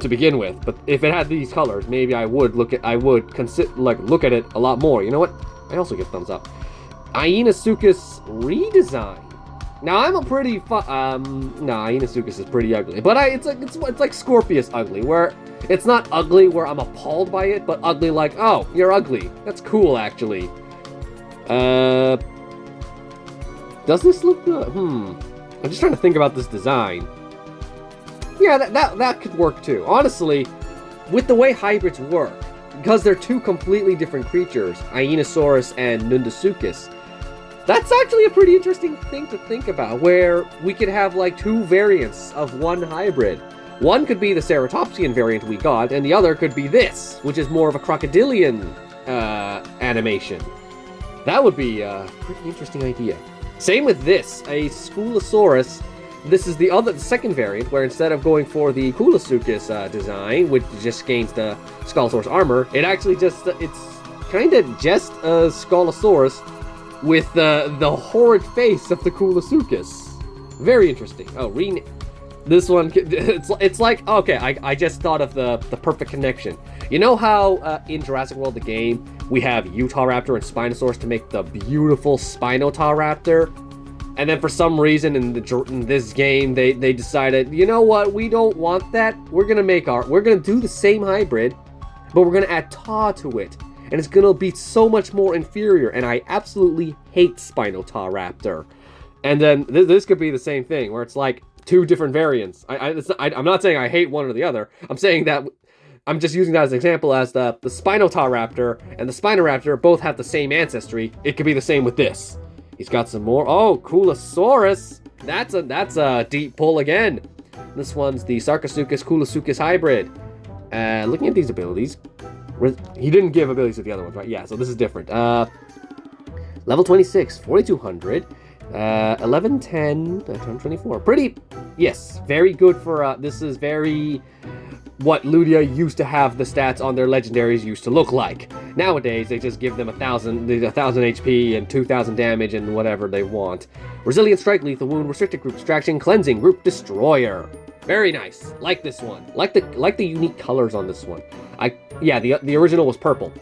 to begin with. But if it had these colors, maybe I would look at it a lot more. You know what? I also give thumbs up. Ionosuchus redesign. Now I'm a pretty Ionosuchus is pretty ugly, but it's like Scorpius ugly, where it's not ugly where I'm appalled by it, but ugly like, oh, you're ugly. That's cool actually. Does this look good? I'm just trying to think about this design. Yeah, that could work too. Honestly, with the way hybrids work, because they're two completely different creatures, Ionosaurus and Nundasuchus, that's actually a pretty interesting thing to think about, where we could have like two variants of one hybrid. One could be the Ceratopsian variant we got, and the other could be this, which is more of a crocodilian animation. That would be a pretty interesting idea. Same with this, a Skulosaurus. This is the second variant, where instead of going for the Kulasuchus design, which just gains the Skulosaurus armor, it actually it's kind of just a Skulosaurus with the horrid face of the Kulasuchus. Very interesting. Oh, this one, it's like, okay, I just thought of the perfect connection. You know how in Jurassic World the game, we have Utahraptor and Spinosaurus to make the beautiful Spinotauraptor? And then for some reason in this game, they decided, you know what, we don't want that. We're gonna do the same hybrid, but we're gonna add Taw to it. And it's gonna be so much more inferior, and I absolutely hate Spinotauraptor. And then this could be the same thing, where it's like two different variants. I'm not saying I hate one or the other. I'm saying that I'm just using that as an example, as the Spinotauraptor and the Spinoraptor both have the same ancestry. It could be the same with this. He's got some more. Oh, Kulosaurus. That's a deep pull again. This one's the Sarcosuchus Kulasuchus hybrid. Looking at these abilities, he didn't give abilities to the other ones, right? Yeah, so this is different. Level 26, 4200. 1110, 124. Pretty, yes, very good for, this is very what Ludia used to have the stats on their legendaries used to look like. Nowadays, they just give them 1,000 HP and 2,000 damage and whatever they want. Resilient Strike, Lethal Wound, Restricted Group Distraction, Cleansing, Group Destroyer. Very nice. Like this one. Like the unique colors on this one. Yeah, the original was purple.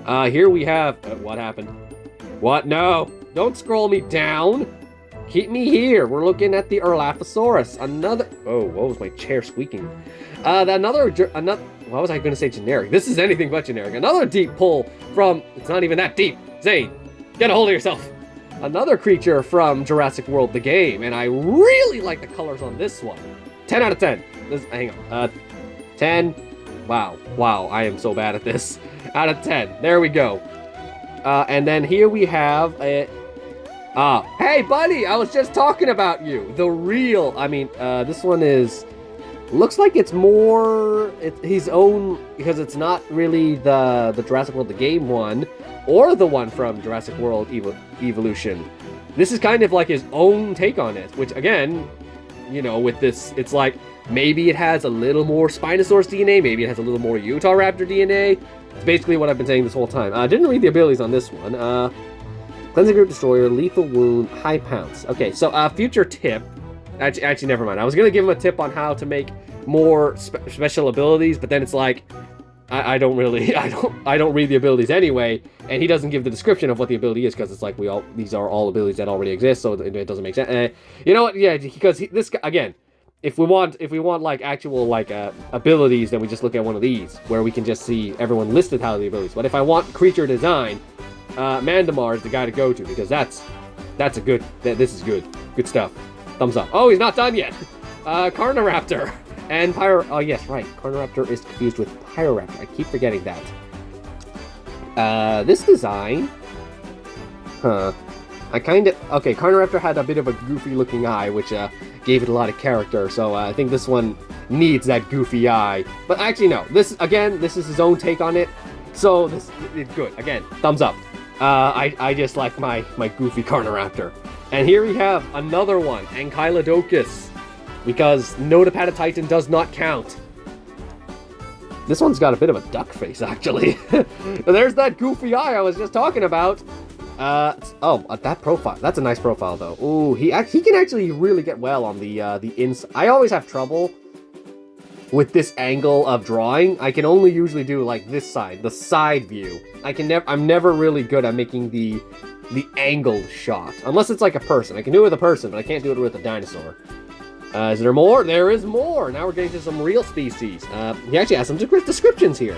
Here we have, what happened? What? No! Don't scroll me down! Keep me here. We're looking at the Erlaphosaurus. Another. Oh, what was my chair squeaking? Another. Why was I going to say generic? This is anything but generic. Another deep pull from. It's not even that deep. Zane, get a hold of yourself. Another creature from Jurassic World, the game, and I really like the colors on this one. 10 out of 10. Hang on. 10. Wow. I am so bad at this. Out of 10. There we go. And then here we have a. Hey buddy, I was just talking about you. The real, this one looks like it's more his own, because it's not really the Jurassic World the game one, or the one from Jurassic World Evolution. This is kind of like his own take on it, which again, you know, with this, it's like, maybe it has a little more Spinosaurus DNA, maybe it has a little more Utahraptor DNA. It's basically what I've been saying this whole time. I didn't read the abilities on this one. Cleansing Group Destroyer, Lethal Wound, High Pounce. Okay, so future tip. Actually, never mind. I was gonna give him a tip on how to make more special abilities, but then it's like, I don't read the abilities anyway, and he doesn't give the description of what the ability is, because it's like these are all abilities that already exist, so it doesn't make sense. You know what? Yeah, because this again, if we want like actual like abilities, then we just look at one of these where we can just see everyone listed how the abilities. But if I want creature design, Mandamar is the guy to go to, because this is good stuff. Thumbs up. Oh, he's not done yet. Carniraptor. And Pyro... Oh, yes, right. Carniraptor is confused with Pyroraptor. I keep forgetting that. This design... Huh. Okay, Carniraptor had a bit of a goofy-looking eye, which gave it a lot of character, so I think this one needs that goofy eye. But actually, no. This is his own take on it, so this is good. Again, thumbs up. I just like my goofy Carniraptor. And here we have another one, Ankylodocus, because Notopatatite does not count. This one's got a bit of a duck face, actually. There's that goofy eye I was just talking about. That profile. That's a nice profile, though. Ooh, he can actually really get well on the inside. I always have trouble with this angle of drawing. I can only usually do like this side, the side view. I'm never really good at making the angled shot, unless it's like a person. I can do it with a person, but I can't do it with a dinosaur. Is there more? There is more! Now we're getting to some real species. He actually has some descriptions here.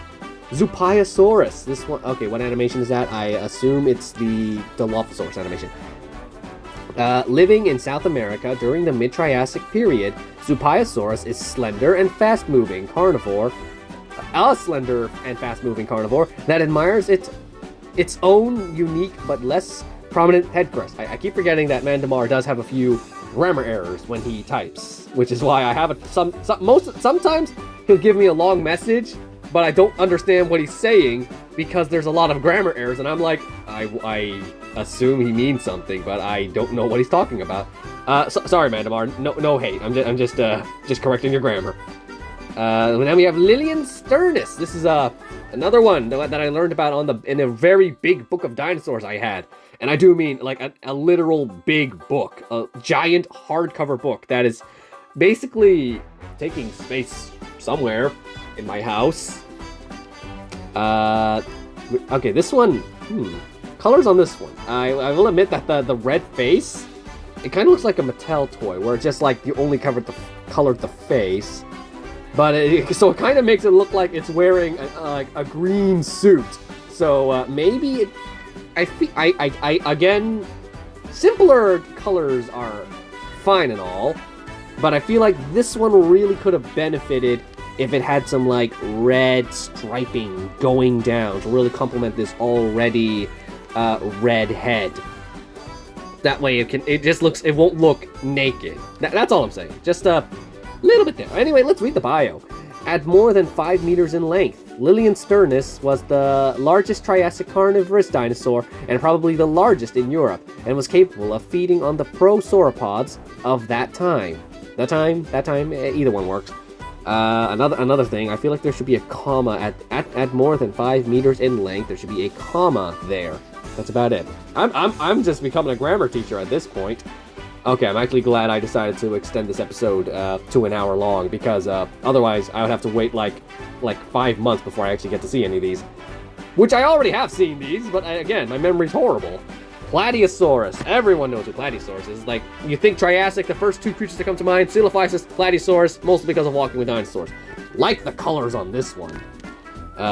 Zupiosaurus. This one... Okay, what animation is that? I assume it's the Dilophosaurus animation. Living in South America during the mid-Triassic period, Zupiosaurus is slender and fast-moving carnivore. A slender and fast-moving carnivore that admires its own unique but less prominent head crest. I keep forgetting that Mandamar does have a few grammar errors when he types, which is why I have sometimes he'll give me a long message, but I don't understand what he's saying because there's a lot of grammar errors, and I'm like, I assume he means something, but I don't know what he's talking about. Sorry, Mandamar. No hate. I'm just correcting your grammar. Then we have Lilian Sternus. This is another one that I learned about in a very big book of dinosaurs I had. And I do mean like a literal big book, a giant hardcover book that is basically taking space somewhere in my house. Okay, this one, colors on this one. I will admit that the red face, it kind of looks like a Mattel toy, where it's just like you only colored the face. But so it kind of makes it look like it's wearing a green suit. So maybe again, simpler colors are fine and all, but I feel like this one really could have benefited if it had some like red striping going down to really complement this already red head. That way it won't look naked. That's all I'm saying. Just a little bit there. Anyway, let's read the bio. At more than 5 meters in length, Lilian Sternus was the largest Triassic carnivorous dinosaur and probably the largest in Europe, and was capable of feeding on the prosauropods of that time. That time, either one works. Another thing, I feel like there should be a comma at more than 5 meters in length. There should be a comma there. That's about it. I'm just becoming a grammar teacher at this point. Okay, I'm actually glad I decided to extend this episode to an hour long, because otherwise I would have to wait like 5 months before I actually get to see any of these. Which I already have seen these, but again, my memory's horrible. Plateosaurus. Everyone knows who Plateosaurus is. Like, you think Triassic, the first two creatures that come to mind, Coelophysis, Plateosaurus, mostly because of walking with dinosaurs. Like the colors on this one.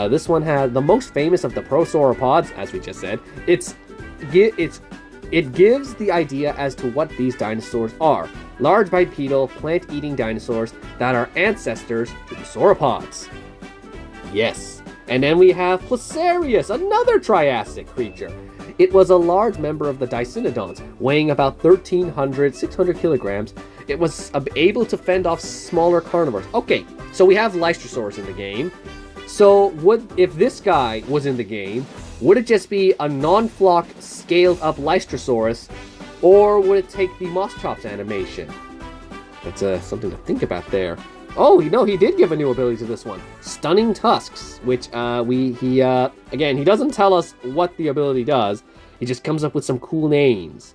This one had the most famous of the prosauropods, as we just said. It gives the idea as to what these dinosaurs are. Large bipedal, plant-eating dinosaurs that are ancestors to the sauropods. Yes. And then we have Placerius, another Triassic creature. It was a large member of the Dicynodonts, weighing about 600 kilograms. It was able to fend off smaller carnivores. Okay, so we have Lystrosaurus in the game. So if this guy was in the game, would it just be a non-flock scaled-up Lystrosaurus, or would it take the Mosschops animation? That's something to think about there. Oh, no, he did give a new ability to this one. Stunning Tusks, which again, he doesn't tell us what the ability does. He just comes up with some cool names.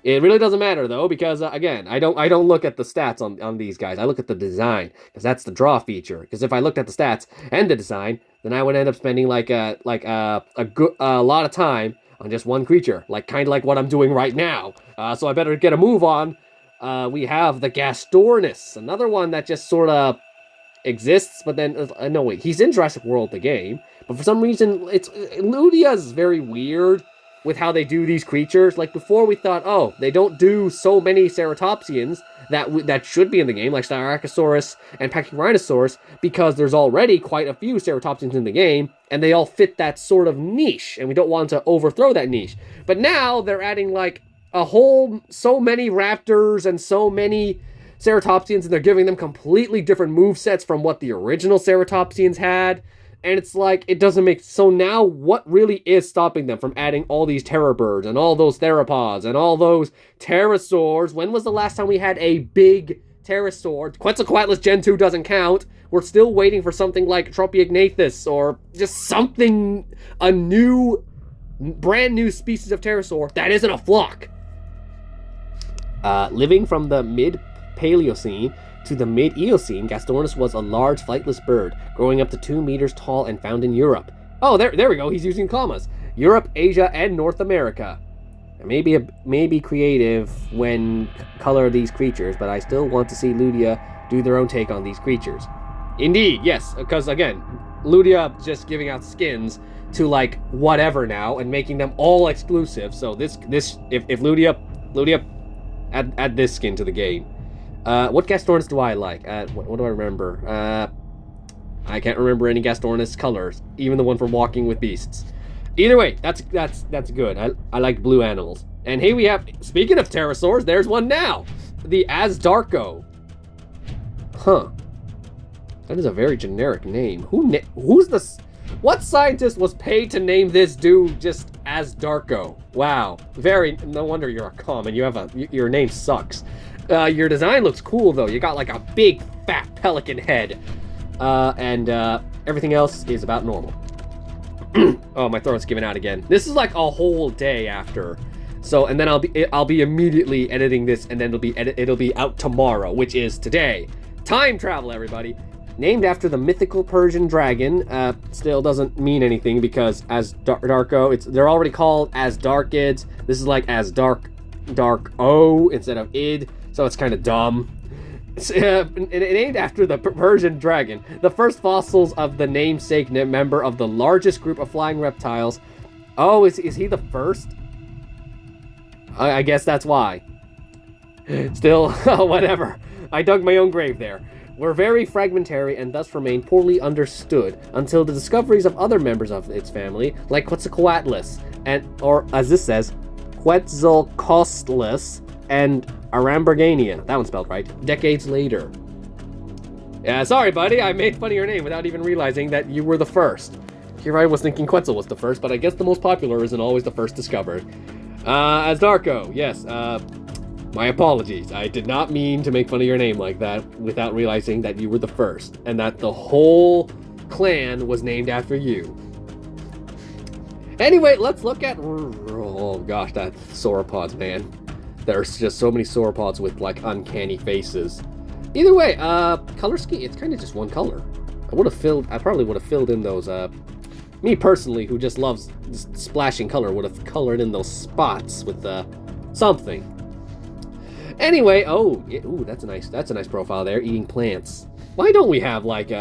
It really doesn't matter, though, because, again, I don't look at the stats on these guys. I look at the design, because that's the draw feature. Because if I looked at the stats and the design, then I would end up spending a lot of time on just one creature, kind of like what I'm doing right now. So I better get a move on. We have the Gastornis, another one that just sort of exists, but then no wait, he's in Jurassic World the game, but for some reason Ludia's very weird with how they do these creatures. Like before we thought, oh, they don't do so many ceratopsians, that should be in the game, like Styracosaurus and Pachyrhinosaurus, because there's already quite a few ceratopsians in the game, and they all fit that sort of niche, and we don't want to overthrow that niche. But now they're adding like so many raptors and so many ceratopsians, and they're giving them completely different movesets from what the original ceratopsians had. And it's like, it doesn't make... So now, what really is stopping them from adding all these terror birds and all those theropods and all those pterosaurs? When was the last time we had a big pterosaur? Quetzalcoatlus Gen 2 doesn't count. We're still waiting for something like Tropiognathus or just something, a new, brand new species of pterosaur that isn't a flock. Living from the mid-Paleocene to the mid-Eocene, Gastornis was a large flightless bird, growing up to 2 meters tall and found in Europe. Oh, there we go, he's using commas. Europe, Asia, and North America. Maybe creative when color these creatures, but I still want to see Ludia do their own take on these creatures. Indeed, yes, because again, Ludia just giving out skins to like whatever now and making them all exclusive. So if Ludia add this skin to the game. What Gastornis do I like? What do I remember? I can't remember any Gastornis colors, even the one from Walking with Beasts. Either way, that's good. I like blue animals. And here we have, speaking of pterosaurs, there's one now. The Azdarko. Huh. That is a very generic name. What scientist was paid to name this dude just Azdarko? Wow. No wonder you're a common. Your name sucks. Your design looks cool though. You got like a big fat pelican head. And everything else is about normal. Oh, my throat's giving out again. This is like a whole day after. So, and then I'll be immediately editing this, and then it'll be out tomorrow, which is today. Time travel, everybody. Named after the mythical Persian dragon. Still doesn't mean anything because Azdarko, they're already called Azdarkids. This is like Azdarko instead of id, so it's kind of dumb. It's named after the Persian dragon, the first fossils of the namesake member of the largest group of flying reptiles. Oh, is he the first? I guess that's why. Still, whatever. I dug my own grave there. Were very fragmentary and thus remain poorly understood until the discoveries of other members of its family, like Quetzalcoatlus, or as this says, Quetzalcoatlus and Arambergania. That one's spelled right. Decades later. Yeah, sorry, buddy. I made fun of your name without even realizing that you were the first. Here I was thinking Quetzal was the first, but I guess the most popular isn't always the first discovered. Azdarko. Yes, my apologies. I did not mean to make fun of your name like that without realizing that you were the first, and that the whole clan was named after you. Anyway, let's look at... Oh gosh, that sauropods, man. There's just so many sauropods with, like, uncanny faces. Either way, color scheme, it's kind of just one color. I probably would have filled in those, me personally, who just loves splashing color, would have colored in those spots with, something. Anyway, ooh, that's a nice profile there, eating plants. Why don't we have, like,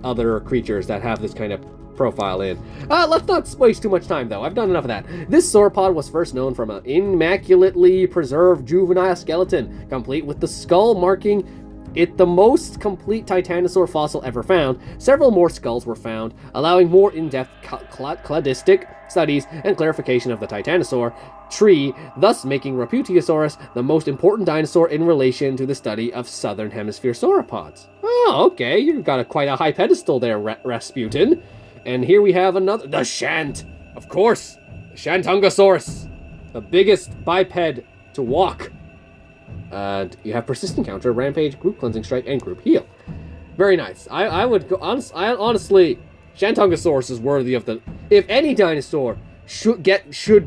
other creatures that have this kind of profile in? Let's not waste too much time, though. I've done enough of that. This sauropod was first known from an immaculately preserved juvenile skeleton, complete with the skull marking it the most complete titanosaur fossil ever found. Several more skulls were found, allowing more in-depth cladistic studies and clarification of the titanosaur tree, thus making Raputosaurus the most important dinosaur in relation to the study of southern hemisphere sauropods. Oh, okay, you've got quite a high pedestal there, Rasputin. And here we have another, the Shant, of course, the Shantungosaurus, the biggest biped to walk. And you have persistent counter, rampage, group cleansing strike, and group heal. Very nice. I would go, honestly, Shantungosaurus is worthy of the, if any dinosaur should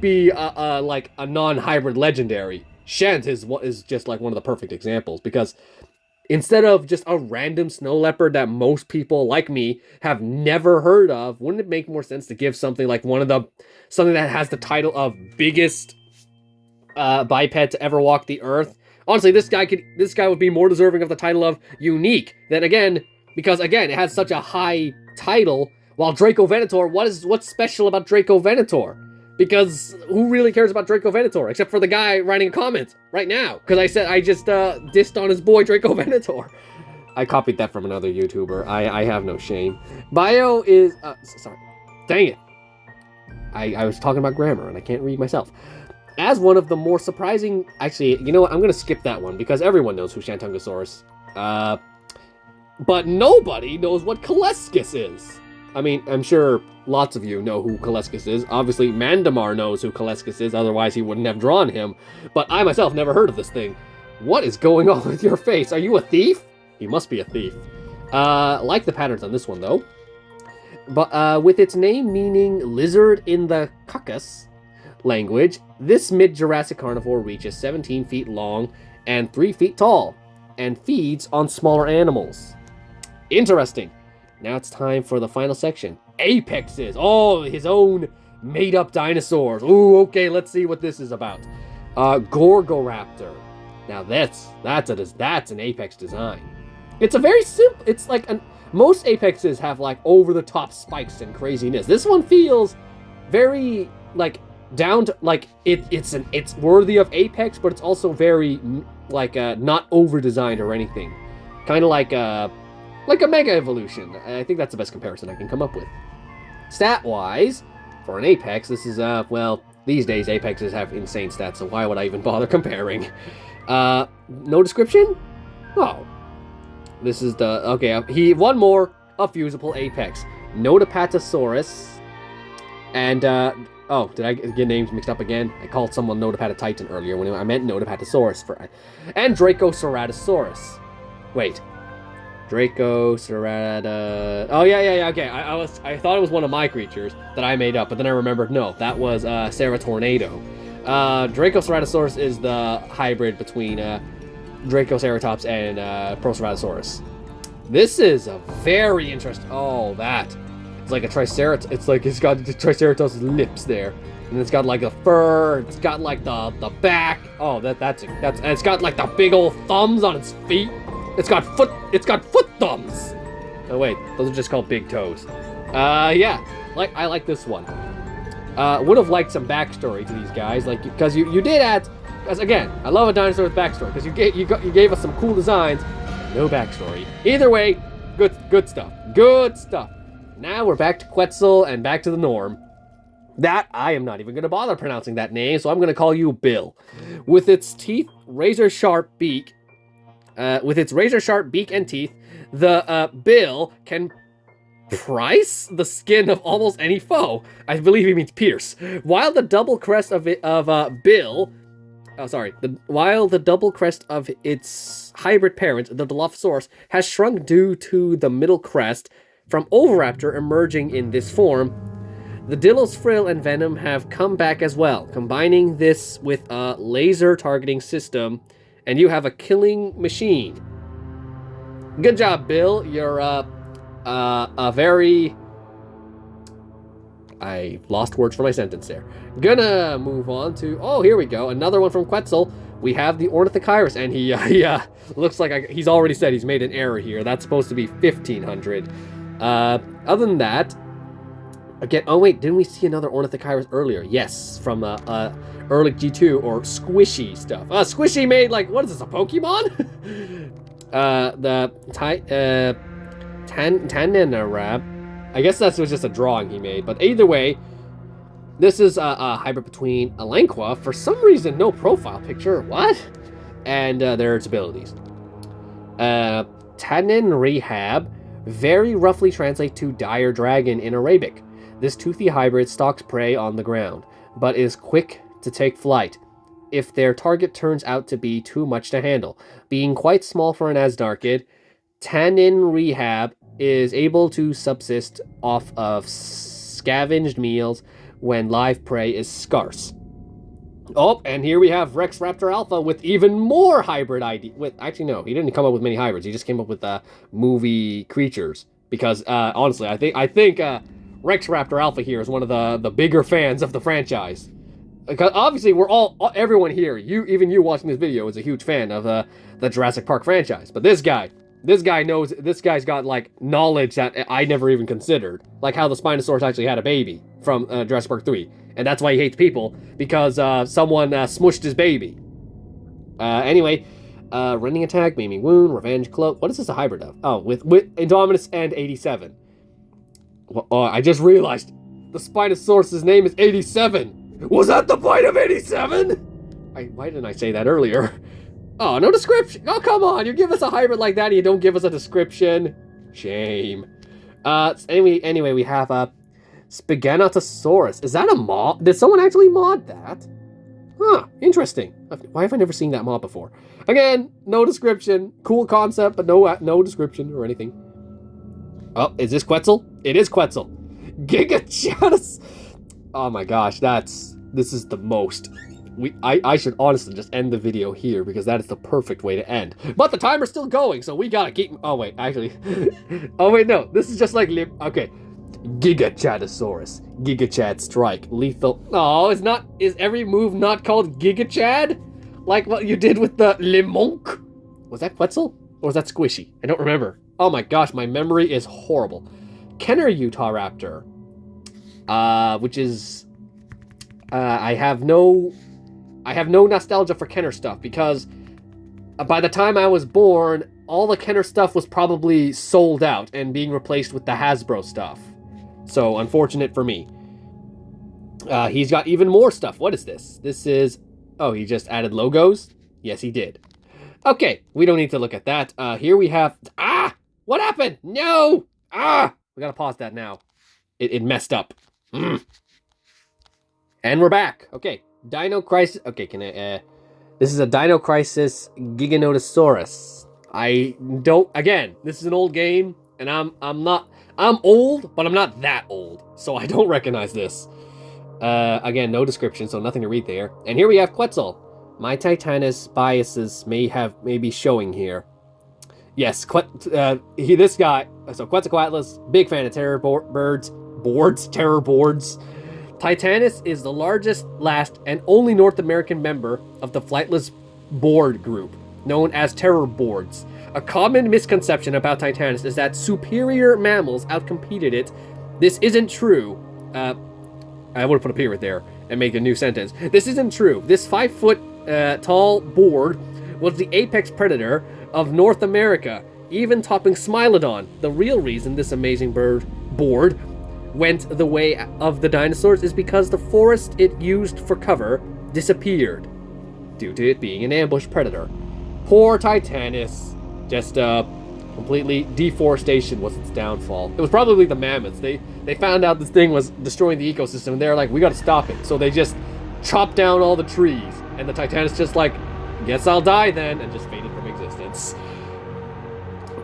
be like a non-hybrid legendary, Shant is just like one of the perfect examples, because instead of just a random snow leopard that most people like me have never heard of, wouldn't it make more sense to give something like something that has the title of biggest biped to ever walk the earth? Honestly, this guy would be more deserving of the title of unique than, again, because again, it has such a high title. While Draco Venator, what's special about Draco Venator? Because who really cares about Draco Venator? Except for the guy writing a comment right now. Because I just dissed on his boy Draco Venator. I copied that from another YouTuber. I have no shame. Bio is... sorry. Dang it. I was talking about grammar and I can't read myself. As one of the more surprising... Actually, you know what? I'm going to skip that one because everyone knows who Shantungosaurus. But nobody knows what Calescus is. I mean, I'm sure lots of you know who Calescus is. Obviously, Mandamar knows who Calescus is, otherwise he wouldn't have drawn him. But I myself never heard of this thing. What is going on with your face? Are you a thief? You must be a thief. Like the patterns on this one, though. But with its name meaning lizard in the Caucasus language, this mid-Jurassic carnivore reaches 17 feet long and 3 feet tall, and feeds on smaller animals. Interesting. Now it's time for the final section. Apexes. Oh, his own made-up dinosaurs. Ooh, okay, let's see what this is about. Gorgoraptor. Now that's an apex design. It's a very simple. It's like most apexes have like over-the-top spikes and craziness. This one feels very like down to like it's worthy of apex, but it's also very like not over-designed or anything. Kind of like a Mega Evolution. I think that's the best comparison I can come up with. Stat-wise, for an Apex, this is, well, these days Apexes have insane stats, so why would I even bother comparing? No description? Oh. This is the, okay, one more, a fusible Apex. Notapatosaurus, and, oh, did I get names mixed up again? I called someone Notapatotitan earlier when I meant Notapatosaurus, and Dracoceratosaurus. Wait. Dracocerata... Oh, yeah, okay. I thought it was one of my creatures that I made up, but then I remembered, no, that was Ceratornado. Dracoceratosaurus is the hybrid between Dracoceratops and Proceratosaurus. This is a very interesting... Oh, that. It's like a Triceratops. It's like it's got the Triceratops' lips there. And it's got like a fur. It's got like the back. Oh, that's and it's got like the big old thumbs on its feet. It's got foot thumbs. Oh wait, those are just called big toes. Yeah, I like this one. Would have liked some backstory to these guys, like because you did add. Because again, I love a dinosaur with backstory because you gave us some cool designs. No backstory. Either way, good stuff. Good stuff. Now we're back to Quetzal and back to the norm. That I am not even going to bother pronouncing that name, so I'm going to call you Bill. With its razor-sharp beak and teeth, the Bill can price the skin of almost any foe. I believe he means pierce. While the double crest of its hybrid parent, the Dilophosaurus, has shrunk due to the middle crest from Oviraptor emerging in this form, the Dillo's frill and venom have come back as well, combining this with a laser targeting system, and you have a killing machine. Good job, Bill. You're a very... I lost words for my sentence there. Gonna move on to... Oh, here we go. Another one from Quetzal. We have the Ornithochirus, and he looks like he's already said he's made an error here. That's supposed to be 1500. Other than that... Again, oh wait, didn't we see another Ornithochirus earlier? Yes, from Ehrlich G2 or Squishy stuff. Squishy made like, what is this, a Pokemon? The Tanenarab. I guess that was just a drawing he made, but either way, this is a hybrid between Elanqua, for some reason no profile picture, what? And their abilities. Tanenrehab very roughly translate to dire dragon in Arabic. This toothy hybrid stalks prey on the ground, but is quick to take flight if their target turns out to be too much to handle. Being quite small for an Asdarkid, Tanenrehab is able to subsist off of scavenged meals when live prey is scarce. Oh, and here we have Rex Raptor Alpha with even more hybrid ID. Actually, no, he didn't come up with many hybrids. He just came up with movie creatures. Because honestly, I think Rex Raptor Alpha here is one of the bigger fans of the franchise. Because obviously, everyone here, even you watching this video, is a huge fan of the Jurassic Park franchise. But this guy knows. This guy's got like knowledge that I never even considered, like how the Spinosaurus actually had a baby from Jurassic Park 3. and that's why he hates people, because someone smushed his baby. Anyway, rending attack, maiming wound, revenge cloak. What is this a hybrid of? Oh, with Indominus and 87. Well, I just realized the Spinosaurus's name is 87. Was that the point of 87? Why didn't I say that earlier? Oh, no description. Oh, come on. You give us a hybrid like that and you don't give us a description. Shame. Anyway, we have Spaganotosaurus. Is that a mod? Did someone actually mod that? Huh, interesting. Why have I never seen that mod before? Again, no description. Cool concept, but no description or anything. Oh, is this Quetzal? It is Quetzal. Gigachatus. Oh my gosh, this is the most. I should honestly just end the video here because that is the perfect way to end. But the timer's still going, so we gotta keep. Oh wait, actually. Oh wait, no. This is just like okay. Gigachatosaurus. Gigachad strike. Lethal. Oh, is every move not called Gigachad? Like what you did with the Limonk? Was that Quetzal? Or was that Squishy? I don't remember. Oh my gosh, my memory is horrible. Kenner Utah Raptor. Which is I have no nostalgia for Kenner stuff because by the time I was born, all the Kenner stuff was probably sold out and being replaced with the Hasbro stuff. So, unfortunate for me. He's got even more stuff. What is this? This is... Oh, he just added logos? Yes, he did. Okay, we don't need to look at that. Here we have... Ah! What happened? No! Ah! We gotta pause that now. It messed up. And we're back. Okay, Dino Crisis... Okay, can I... This is a Dino Crisis Giganotosaurus. I don't... Again, this is an old game, and I'm not... I'm old, but I'm not that old, so I don't recognize this. Again, no description, so nothing to read there. And here we have Quetzal. My Titanus biases may be showing here. Yes, this guy, so Quetzalcoatlus, big fan of terror terror boards. Titanus is the largest, last, and only North American member of the flightless board group, known as terror boards. A common misconception about Titanus is that superior mammals outcompeted it. This isn't true. I would put a period there and make a new sentence. This isn't true. This 5-foot tall board was the apex predator of North America, even topping Smilodon. The real reason this amazing board went the way of the dinosaurs is because the forest it used for cover disappeared due to it being an ambush predator. Poor Titanus. Just completely deforestation was its downfall. It was probably the mammoths. They found out this thing was destroying the ecosystem and they're like, we gotta stop it. So they just chopped down all the trees. And the Titanus just like, guess I'll die then, and just faded from existence.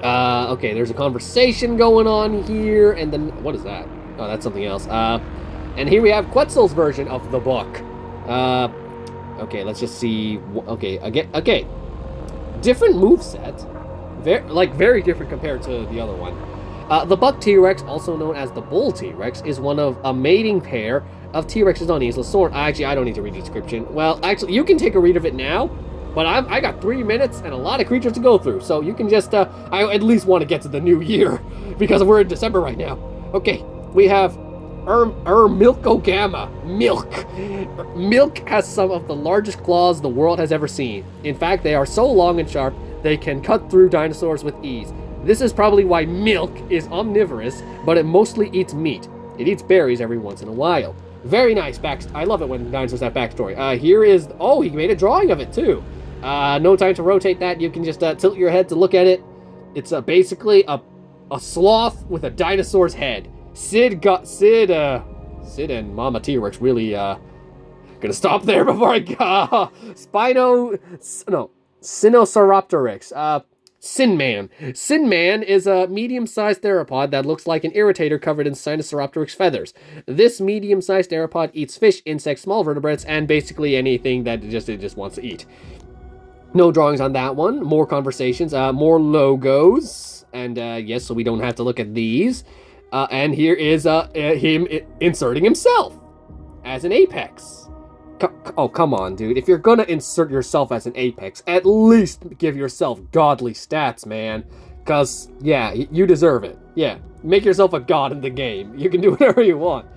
Okay, there's a conversation going on here, and then, what is that? Oh, that's something else. And here we have Quetzal's version of the book. Okay, let's just see. Okay, again, okay. Different moveset. Very different compared to the other one. The buck T-Rex, also known as the bull T-Rex, is one of a mating pair of T-Rexes on Isla Sorn. Actually, I don't need to read the description. Well, actually, you can take a read of it now, but I got 3 minutes and a lot of creatures to go through, so you can just, I at least want to get to the new year, because we're in December right now. Okay, we have Milkogama. Milk has some of the largest claws the world has ever seen. In fact, they are so long and sharp, they can cut through dinosaurs with ease. This is probably why Milk is omnivorous, but it mostly eats meat. It eats berries every once in a while. Very nice backstory. I love it when dinosaurs have backstory. Here is... Oh, he made a drawing of it, too. No time to rotate that. You can just tilt your head to look at it. It's basically a sloth with a dinosaur's head. Sid and Mama T-Rex really... Gonna stop there before I go... Sinosauropteryx. Sinman. Sinman is a medium-sized theropod that looks like an irritator covered in Sinosauropteryx feathers. This medium-sized theropod eats fish, insects, small vertebrates, and basically anything that it just wants to eat. No drawings on that one. More conversations. More logos. And yes, so we don't have to look at these. And here is him inserting himself as an apex. Oh, come on, dude. If you're gonna insert yourself as an apex, at least give yourself godly stats, man. Because, yeah, you deserve it. Yeah, make yourself a god in the game. You can do whatever you want.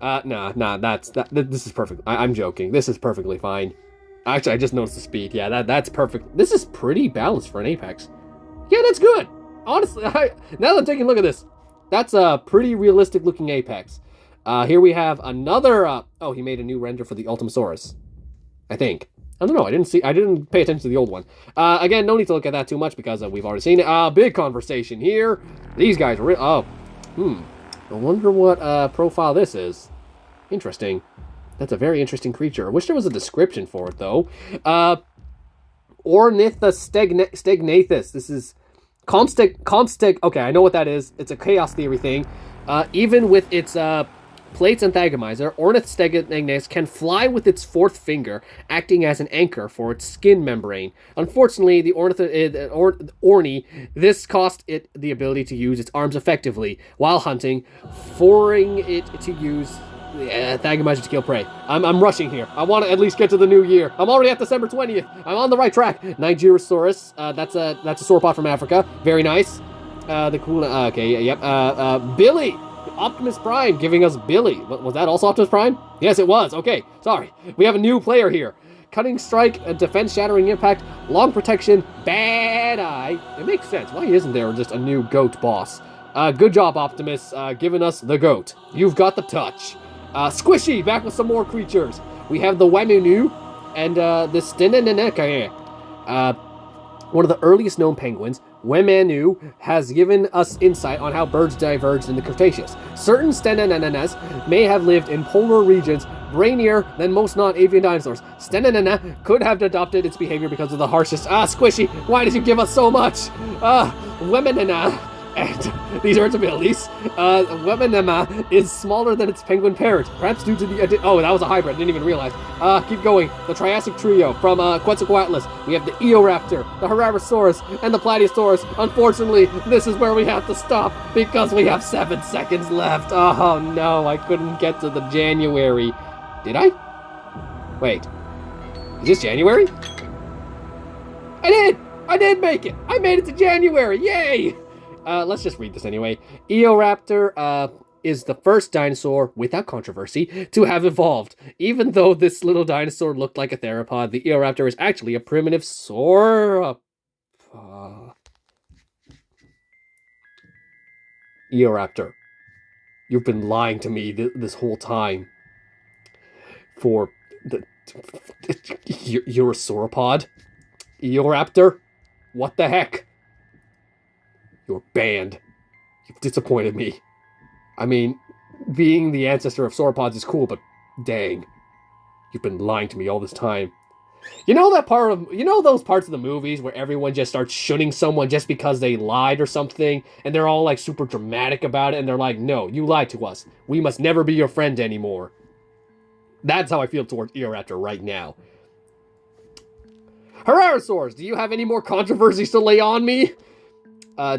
This is perfect. I'm joking. This is perfectly fine. Actually, I just noticed the speed. Yeah, that's perfect. This is pretty balanced for an Apex. Yeah, that's good. Honestly, now that I'm taking a look at this, that's a pretty realistic looking Apex. Here we have another, oh, he made a new render for the Ultimasaurus. I think. I don't know, I didn't pay attention to the old one. Again, no need to look at that too much because we've already seen it. Big conversation here. These guys are, I wonder what, profile this is. Interesting. That's a very interesting creature. I wish there was a description for it, though. Ornithostegnathus. This is Comsteg. Okay, I know what that is. It's a chaos theory thing. Even with its plates antagonizer, Ornithostegnathus can fly with its fourth finger, acting as an anchor for its skin membrane. Unfortunately, the Orni, this cost it the ability to use its arms effectively while hunting, forcing it to use antagonizer to kill prey. I'm rushing here. I want to at least get to the new year. I'm already at December 20th. I'm on the right track. Nigerosaurus. That's a sauropod from Africa. Very nice. The cool. Okay. Yep. Billy. Optimus Prime giving us Billy. Was that also Optimus Prime? Yes, it was. Okay. Sorry. We have a new player here. Cutting strike, a defense-shattering impact, long protection, bad eye. It makes sense. Why isn't there just a new goat boss? Good job, Optimus, giving us the goat. You've got the touch. Squishy, back with some more creatures. We have the Wemunu and the Stinaneneka. One of the earliest known penguins, Wemenu has given us insight on how birds diverged in the Cretaceous. Certain Stenananas may have lived in polar regions, brainier than most non-avian dinosaurs. Stenanana could have adopted its behavior because of the harshest. Squishy, why did you give us so much? Womenana. And these are its abilities. Wemenema is smaller than its penguin parent, perhaps due to the... Oh, that was a hybrid, I didn't even realize. Keep going. The Triassic Trio from Quetzalcoatlus. We have the Eoraptor, the Herrerasaurus, and the Plateosaurus. Unfortunately, this is where we have to stop because we have 7 seconds left. Oh, no, I couldn't get to the January. Did I? Wait. Is this January? I did make it! I made it to January! Yay! Let's just read this anyway. Eoraptor is the first dinosaur, without controversy, to have evolved. Even though this little dinosaur looked like a theropod, the Eoraptor is actually a primitive sauropod. Eoraptor, you've been lying to me this whole time. For the... You're a sauropod? Eoraptor? What the heck? You're banned. You've disappointed me. I mean, being the ancestor of sauropods is cool, but dang. You've been lying to me all this time. You know those parts of the movies where everyone just starts shunning someone just because they lied or something, and they're all like super dramatic about it, and they're like, no, you lied to us. We must never be your friend anymore. That's how I feel towards Eoraptor right now. Herrerasaurs, do you have any more controversies to lay on me?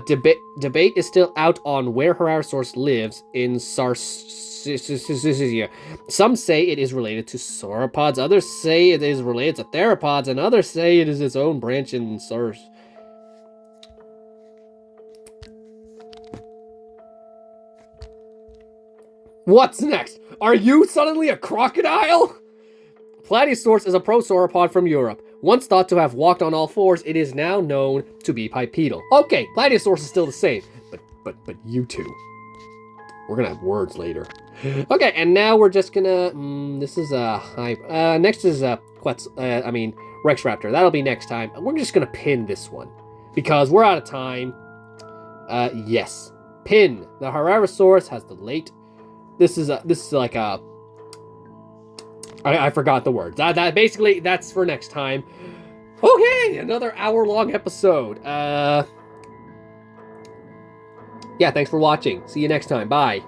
Debate is still out on where Herrerasaurus lives in Sarcisia. Some say it is related to sauropods, others say it is related to theropods, and others say it is its own branch in Sars. What's next? Are you suddenly a crocodile? Plateosaurus is a prosauropod from Europe. Once thought to have walked on all fours, it is now known to be bipedal. Okay, Plateosaurus is still the same, but you two. We're gonna have words later. Okay, and now we're just gonna, this is next is Rex Raptor. That'll be next time. We're just gonna pin this one because we're out of time. Yes, pin. The Herrerasaurus has the late. This is like a. I forgot the words. That basically, that's for next time. Okay, another hour-long episode. Yeah, thanks for watching. See you next time. Bye.